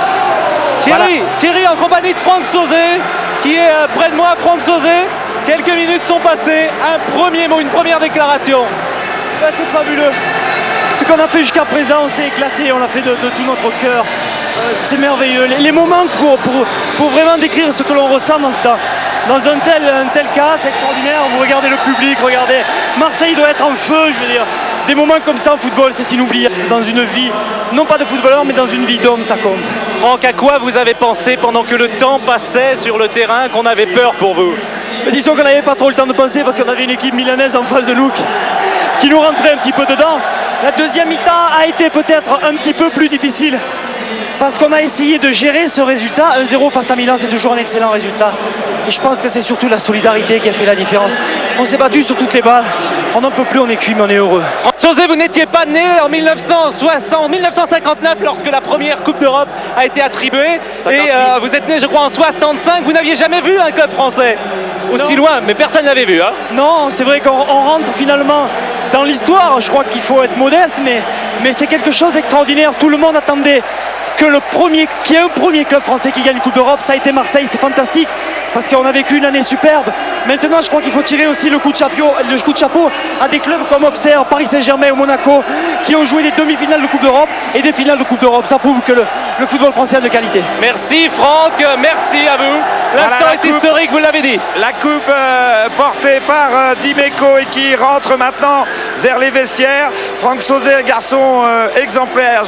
Thierry en compagnie de Franck Sauzet, qui est près de moi. Franck Sauzet, quelques minutes sont passées. Un premier mot, une première déclaration. C'est fabuleux. Ce qu'on a fait jusqu'à présent, on s'est éclaté, on l'a fait de tout notre cœur. C'est merveilleux. Les moments pour vraiment décrire ce que l'on ressent dans un tel cas, c'est extraordinaire. Vous regardez le public, regardez. Marseille doit être en feu, je veux dire. Des moments comme ça au football, c'est inoubliable. Dans une vie, non pas de footballeur, mais dans une vie d'homme, ça compte. Franck, à quoi vous avez pensé pendant que le temps passait sur le terrain, qu'on avait peur pour vous? Disons qu'on n'avait pas trop le temps de penser parce qu'on avait une équipe milanaise en face de nous qui nous rentrait un petit peu dedans. La deuxième mi-temps a été peut-être un petit peu plus difficile parce qu'on a essayé de gérer ce résultat. 1-0 face à Milan, c'est toujours un excellent résultat. Et je pense que c'est surtout la solidarité qui a fait la différence. On s'est battu sur toutes les balles. On n'en peut plus, on est cuit, mais on est heureux. Franck Sauzet, vous n'étiez pas né en 1959 lorsque la première Coupe d'Europe a été attribuée. 56. Et vous êtes né, je crois, en 65. Vous n'aviez jamais vu un club français aussi loin, mais personne n'avait vu. Hein. Non, c'est vrai qu'on rentre finalement dans l'histoire. Je crois qu'il faut être modeste, mais c'est quelque chose d'extraordinaire. Tout le monde attendait qu'il y ait un premier club français qui gagne une Coupe d'Europe. Ça a été Marseille, c'est fantastique parce qu'on a vécu une année superbe. Maintenant, je crois qu'il faut tirer aussi le coup de chapeau à des clubs comme Auxerre, Paris Saint-Germain ou Monaco qui ont joué des demi-finales de Coupe d'Europe et des finales de Coupe d'Europe. Ça prouve que le football français a de qualité. Merci Franck, merci à vous. L'instant est historique, vous l'avez dit. La coupe portée par Dimeco et qui rentre maintenant vers les vestiaires. Franck Sauzet, un garçon exemplaire.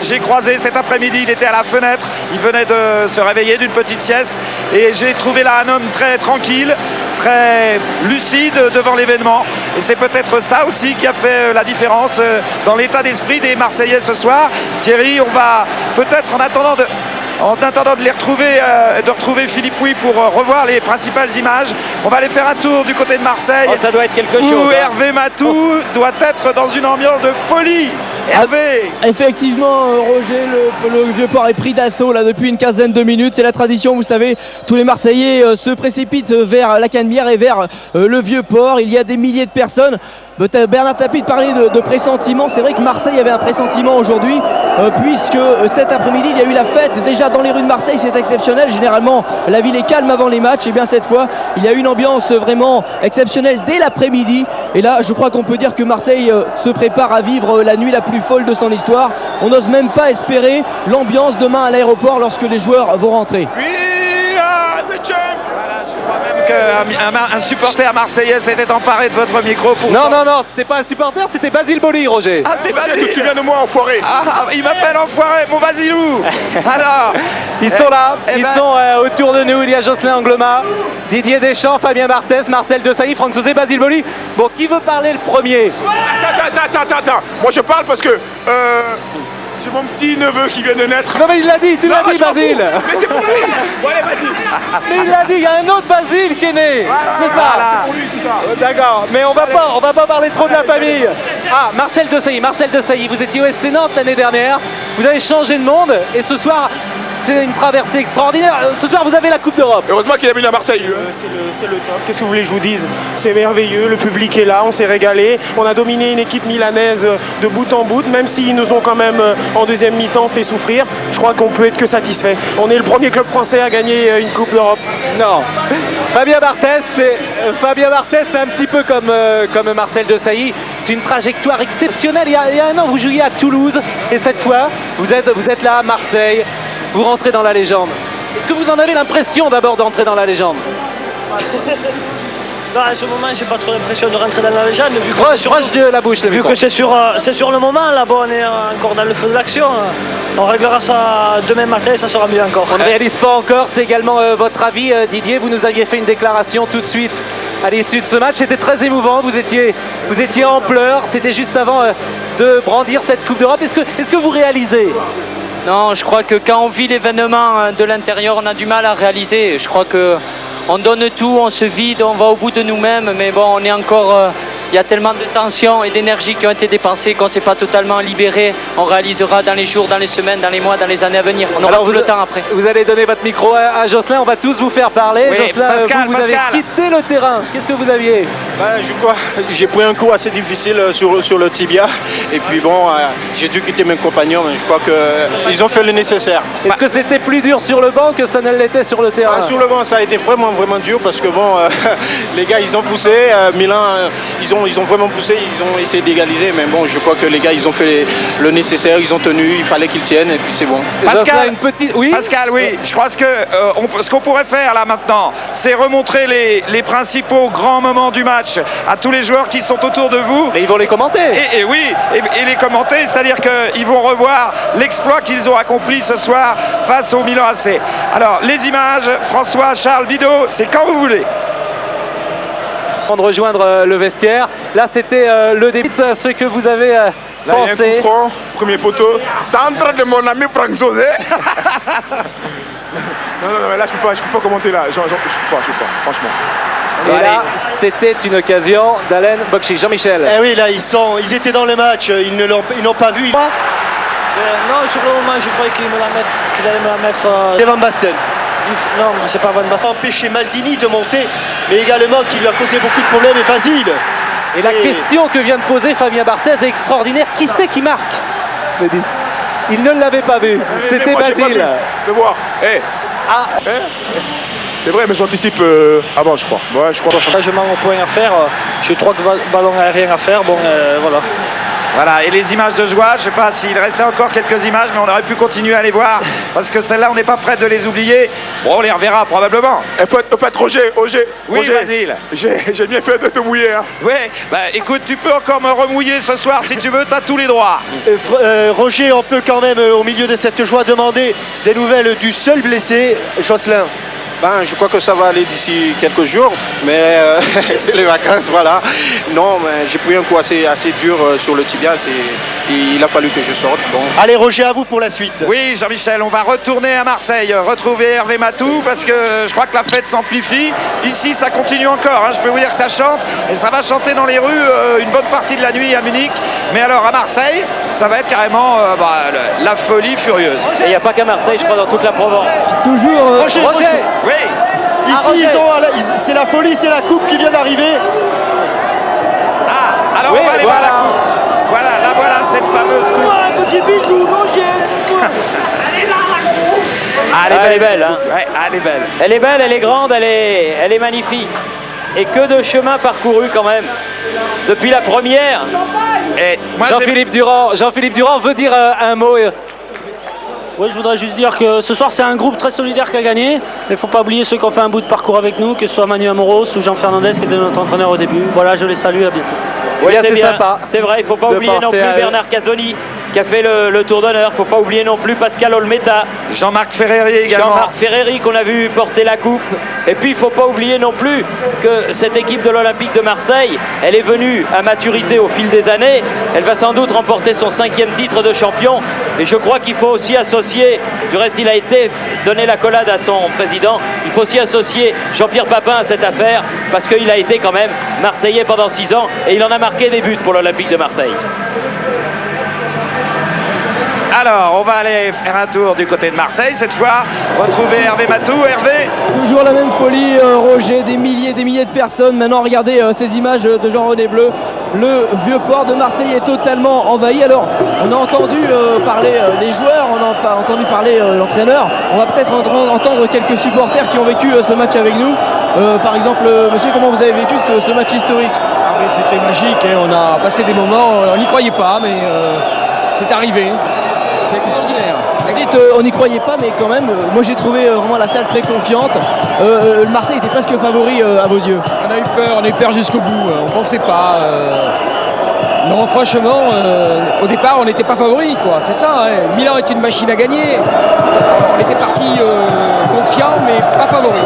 J'ai croisé cet après-midi, il était à la fenêtre. Il venait de se réveiller d'une petite sieste. Et j'ai trouvé là un homme très tranquille, très lucide devant l'événement. Et c'est peut-être ça aussi qui a fait la différence dans l'état d'esprit des Marseillais ce soir. Thierry, on va peut-être en attendant de les retrouver, de retrouver Philippe Pouy pour revoir les principales images. On va aller faire un tour du côté de Marseille. Oh, ça doit être quelque chose. Où Hervé Matou doit être dans une ambiance de folie. Hervé. Effectivement, Roger, le Vieux-Port est pris d'assaut là depuis une quinzaine de minutes. C'est la tradition, vous savez, tous les Marseillais se précipitent vers la Canebière et vers le Vieux-Port. Il y a des milliers de personnes. Bernard Tapie parlait de pressentiment. C'est vrai que Marseille avait un pressentiment aujourd'hui puisque cet après-midi il y a eu la fête déjà dans les rues de Marseille. C'est exceptionnel, généralement la ville est calme avant les matchs, et bien cette fois il y a une ambiance vraiment exceptionnelle dès l'après-midi. Et là je crois qu'on peut dire que Marseille se prépare à vivre la nuit la plus folle de son histoire. On n'ose même pas espérer l'ambiance demain à l'aéroport lorsque les joueurs vont rentrer. Un supporter marseillais s'était emparé de votre micro pour... Non, c'était pas un supporter, c'était Basile Boli, Roger. Ah, c'est Basile. Tu viens de moi, enfoiré. Ah, il m'appelle enfoiré, mon Basilou. Alors, ils sont là, ils sont autour de nous. Il y a Jocelyn Angloma, Didier Deschamps, Fabien Barthez, Marcel Desailly, Franck Sauzet, Basile Boli. Bon, qui veut parler le premier? Attends. Moi je parle parce que j'ai mon petit neveu qui vient de naître. Non mais il l'a dit, tu l'as dit Basile. Mais c'est pour lui. Ouais, vas-y. Mais il l'a dit, il y a un autre Basile qui est né. C'est ça. C'est pour lui tout ça. D'accord, mais on va pas parler trop de la famille. Ah, Marcel Desailly, vous étiez au SC Nantes l'année dernière. Vous avez changé de monde et ce soir c'est une traversée extraordinaire. Ce soir vous avez la Coupe d'Europe. Heureusement qu'il a venu à Marseille. C'est le top, qu'est-ce que vous voulez que je vous dise? C'est merveilleux, le public est là, on s'est régalé. On a dominé une équipe milanaise de bout en bout, même s'ils nous ont quand même en deuxième mi-temps fait souffrir. Je crois qu'on peut être que satisfait. On est le premier club français à gagner une Coupe d'Europe. Non. Fabien Barthez, c'est un petit peu comme Marcel Desailly. C'est une trajectoire exceptionnelle. Il y a un an, vous jouiez à Toulouse et cette fois, vous êtes là à Marseille. Vous rentrez dans la légende. Est-ce que vous en avez l'impression d'abord d'entrer dans la légende? Non, à ce moment, j'ai pas trop l'impression de rentrer dans la légende. Vu que proche de la bouche. Vu que c'est sur le moment, là-bas, on est encore dans le feu de l'action. On réglera ça demain matin et ça sera mieux encore. On ne réalise pas encore, c'est également votre avis, Didier. Vous nous aviez fait une déclaration tout de suite à l'issue de ce match. C'était très émouvant, vous étiez en pleurs. C'était juste avant de brandir cette Coupe d'Europe. Est-ce que vous réalisez? Non, je crois que quand on vit l'événement de l'intérieur, on a du mal à réaliser. Je crois qu'on donne tout, on se vide, on va au bout de nous-mêmes, mais bon, on est encore Il y a tellement de tensions et d'énergie qui ont été dépensées qu'on ne s'est pas totalement libéré. On réalisera dans les jours, dans les semaines, dans les mois, dans les années à venir. On aura tout le temps après. Vous allez donner votre micro à Jocelyn, on va tous vous faire parler. Oui, Jocelyn, vous avez quitté le terrain. Qu'est-ce que vous aviez? Je crois j'ai pris un coup assez difficile sur le tibia. Et puis bon, j'ai dû quitter mes compagnons, mais je crois qu'ils ont fait le nécessaire. Est-ce que c'était plus dur sur le banc que ça ne l'était sur le terrain? Sur le banc, ça a été vraiment dur parce que bon, les gars, ils ont poussé. Milan, ils ont vraiment poussé, ils ont essayé d'égaliser. Mais bon, je crois que les gars, ils ont fait le nécessaire, ils ont tenu, il fallait qu'ils tiennent et puis c'est bon. Pascal, Pascal, oui, je crois que ce qu'on pourrait faire là maintenant, c'est remontrer les principaux grands moments du match à tous les joueurs qui sont autour de vous. Et ils vont les commenter. Et oui, et les commenter, c'est-à-dire qu'ils vont revoir l'exploit qu'ils ont accompli ce soir face au Milan AC. Alors, les images, François, Charles, Bido, c'est quand vous voulez. De rejoindre le vestiaire. Là, c'était le début. Ce que vous avez pensé. Il y a un coup franc, premier poteau, centre de mon ami Franck José. non, mais là, je peux pas commenter là. Je peux pas, franchement. Et là, c'était une occasion d'Alain Bokshi. Jean-Michel. Eh oui, là, ils étaient dans le match, ils n'ont pas vu. Non, sur le moment, je croyais qu'il allait me la mettre. C'est Van Basten. Non, c'est pas Van Basten. Empêcher Maldini de monter, mais également qui lui a causé beaucoup de problèmes, et Basile. Et la question que vient de poser Fabien Barthez est extraordinaire. Qui c'est qui marque? Il ne l'avait pas vu. C'était Basile. Fais voir. C'est vrai, mais j'anticipe avant, je crois. Ouais, je crois. Là, je manque au point à faire. J'ai 3 ballons aériens à faire. Bon, voilà. Voilà, et les images de joie, je ne sais pas s'il restait encore quelques images, mais on aurait pu continuer à les voir, parce que celles-là, on n'est pas prêt de les oublier. Bon, on les reverra probablement. Au fait, Roger. Oui, Roger, Basile. J'ai bien fait de te mouiller. Hein. Oui, écoute, tu peux encore me remouiller ce soir si tu veux, tu as tous les droits. Roger, on peut quand même, au milieu de cette joie, demander des nouvelles du seul blessé, Jocelyn. Je crois que ça va aller d'ici quelques jours, mais c'est les vacances, voilà. Non, mais j'ai pris un coup assez dur sur le tibia, il a fallu que je sorte. Bon. Allez Roger, à vous pour la suite. Oui, Jean-Michel, on va retourner à Marseille, retrouver Hervé Matou, parce que je crois que la fête s'amplifie. Ici, ça continue encore, hein. Je peux vous dire que ça chante, et ça va chanter dans les rues une bonne partie de la nuit à Munich. Mais alors à Marseille, ça va être carrément la folie furieuse. Et il n'y a pas qu'à Marseille, je crois, dans toute la Provence. Toujours Roger. Oui. Ici, c'est la folie, c'est la coupe qui vient d'arriver. Alors on va aller voir la coupe. Voilà, cette fameuse coupe. Un petit bisou, Roger. Elle est belle, hein. Ouais, elle est belle. Elle est belle, elle est grande, elle est magnifique. Et que de chemin parcouru quand même. Depuis la première. Jean-Philippe Durand veut dire un mot. Oui, je voudrais juste dire que ce soir, c'est un groupe très solidaire qui a gagné. Mais il ne faut pas oublier ceux qui ont fait un bout de parcours avec nous, que ce soit Manu Amoros ou Jean Fernandez, qui était notre entraîneur au début. Voilà, je les salue, à bientôt. Oui, c'est sympa. C'est vrai, il ne faut pas oublier non plus Bernard Casoni, qui a fait le tour d'honneur. Il ne faut pas oublier non plus Pascal Olmeta. Jean-Marc Ferreri également. Jean-Marc Ferreri qu'on a vu porter la coupe. Et puis il ne faut pas oublier non plus que cette équipe de l'Olympique de Marseille, elle est venue à maturité au fil des années. Elle va sans doute remporter son 5e titre de champion. Et je crois qu'il faut aussi associer, du reste il a été donné l'accolade à son président, il faut aussi associer Jean-Pierre Papin à cette affaire, parce qu'il a été quand même Marseillais pendant 6 ans et il en a marqué des buts pour l'Olympique de Marseille. Alors, on va aller faire un tour du côté de Marseille cette fois, retrouver Hervé Matou. Hervé, toujours la même folie, Roger, des milliers de personnes. Maintenant, regardez ces images de Jean-René Bleu. Le vieux port de Marseille est totalement envahi. Alors, on a entendu parler des joueurs, on a entendu parler l'entraîneur. On va peut-être entendre quelques supporters qui ont vécu ce match avec nous. Par exemple, monsieur, comment vous avez vécu ce match historique? C'était magique, hein. On a passé des moments, on n'y croyait pas, mais c'est arrivé. C'est extraordinaire. Dites, on n'y croyait pas, mais quand même, moi j'ai trouvé vraiment la salle très confiante. Le Marseille était presque favori à vos yeux. On a eu peur jusqu'au bout, on ne pensait pas. Non, franchement, au départ, on n'était pas favori, quoi. C'est ça, hein. Milan est une machine à gagner. On était parti confiant, mais pas favori.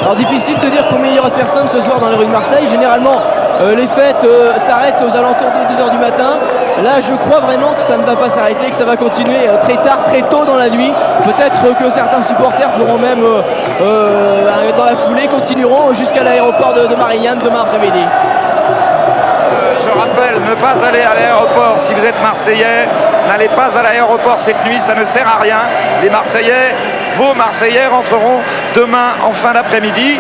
Alors difficile de dire combien il y aura de personnes ce soir dans les rues de Marseille. Généralement, les fêtes s'arrêtent aux alentours de 2h du matin. Là, je crois vraiment que ça ne va pas s'arrêter, que ça va continuer très tard, très tôt dans la nuit. Peut-être que certains supporters feront même, dans la foulée, continueront jusqu'à l'aéroport de Marignane demain après-midi. je rappelle, ne pas aller à l'aéroport si vous êtes Marseillais. N'allez pas à l'aéroport cette nuit, ça ne sert à rien. Les Marseillais, vos Marseillais rentreront demain en fin d'après-midi.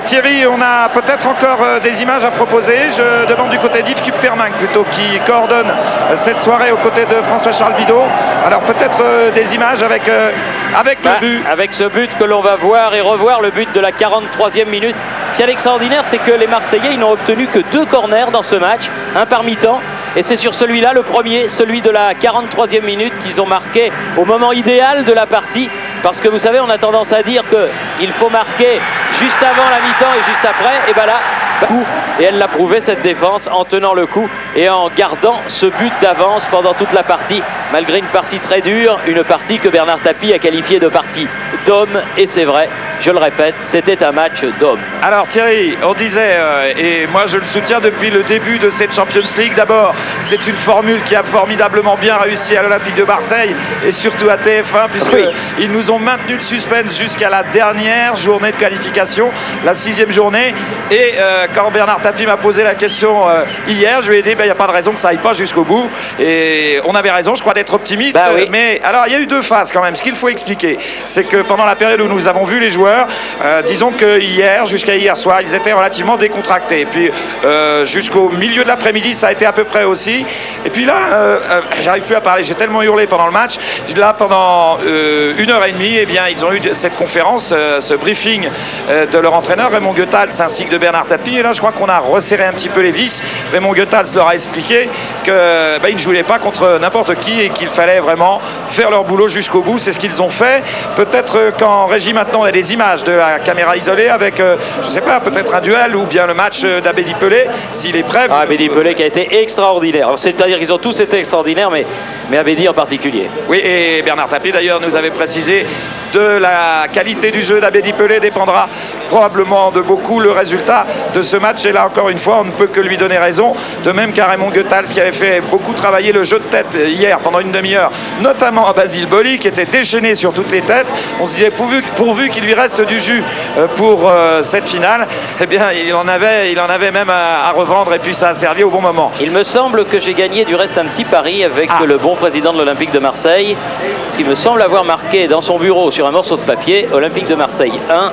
Thierry, on a peut-être encore des images à proposer. Je demande du côté d'Yves Kupferman plutôt, qui coordonne cette soirée aux côtés de François-Charles Bidot. Alors peut-être des images avec le but. Avec ce but que l'on va voir et revoir, le but de la 43e minute. Ce qui est extraordinaire, c'est que les Marseillais, ils n'ont obtenu que 2 corners dans ce match, un par mi-temps. Et c'est sur celui-là, le premier, celui de la 43e minute, qu'ils ont marqué au moment idéal de la partie. Parce que vous savez, on a tendance à dire qu'il faut marquer juste avant la mi-temps et juste après. Et bien là, coup, et elle l'a prouvé, cette défense, en tenant le coup et en gardant ce but d'avance pendant toute la partie, malgré une partie très dure, une partie que Bernard Tapie a qualifiée de partie d'homme. Et c'est vrai, je le répète, c'était un match d'homme. Alors Thierry, on disait, et moi je le soutiens depuis le début de cette Champions League, d'abord c'est une formule qui a formidablement bien réussi à l'Olympique de Marseille et surtout à TF1, puisqu'ils nous ont maintenu le suspense jusqu'à la dernière journée de qualification, la 6e journée. Et quand Bernard Tapie m'a posé la question hier, je lui ai dit, il n'y a pas de raison que ça aille pas jusqu'au bout. Et on avait raison, je crois, d'être optimiste. Oui. Mais alors il y a eu 2 phases quand même. Ce qu'il faut expliquer, c'est que pendant la période où nous avons vu les joueurs, disons que jusqu'à hier soir, ils étaient relativement décontractés. Et puis jusqu'au milieu de l'après-midi, ça a été à peu près aussi. Et puis là, j'arrive plus à parler, j'ai tellement hurlé pendant le match. Là, pendant 1h30, eh bien, ils ont eu cette conférence, ce briefing de leur entraîneur, Raymond Goethals, ainsi que de Bernard Tapie. Et là, je crois qu'on a resserré un petit peu les vis. Raymond Goethals leur a expliqué qu'ils ne jouaient pas contre n'importe qui et qu'il fallait vraiment faire leur boulot jusqu'au bout. C'est ce qu'ils ont fait. Peut-être qu'en régie maintenant, on a des images de la caméra isolée avec, je ne sais pas, peut-être un duel ou bien le match d'Abedi Pelé, s'il est prêt. Abedi Pelé qui a été extraordinaire. C'est-à-dire qu'ils ont tous été extraordinaires, mais Abedi en particulier. Oui, et Bernard Tapie d'ailleurs nous avait précisé de la qualité du jeu d'Abedi Pelé dépendra probablement de beaucoup le résultat de ce match. Et là, encore une fois, on ne peut que lui donner raison. De même qu'à Raymond Goethals, qui avait fait beaucoup travailler le jeu de tête hier pendant une demi-heure, notamment à Basile Boli, qui était déchaîné sur toutes les têtes. On se disait, pourvu qu'il lui reste du jus pour cette finale, eh bien, il en avait même à revendre, et puis ça a servi au bon moment. Il me semble que j'ai gagné du reste un petit pari avec le bon président de l'Olympique de Marseille, parce qu'il me semble avoir marqué dans son bureau sur un morceau de papier Olympique de Marseille 1,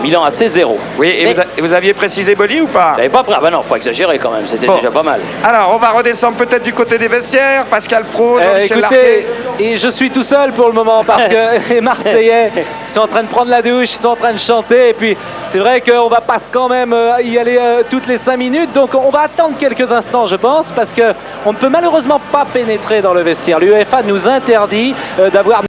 Milan AC 0. Oui, et vous aviez précisé Boli ou pas? J'avais pas pris. Ah ben non, faut pas exagérer quand même, c'était déjà pas mal. Alors, on va redescendre peut-être du côté des vestiaires. Pascal Pro, Jean-Michel Écoutez, et je suis tout seul pour le moment parce que les Marseillais sont en train de prendre la douche, ils sont en train de chanter. Et puis, c'est vrai qu'on va pas quand même y aller toutes les 5 minutes. Donc, on va attendre quelques instants, je pense, parce qu'on ne peut malheureusement pas pénétrer dans le vestiaire. L'UEFA nous interdit d'avoir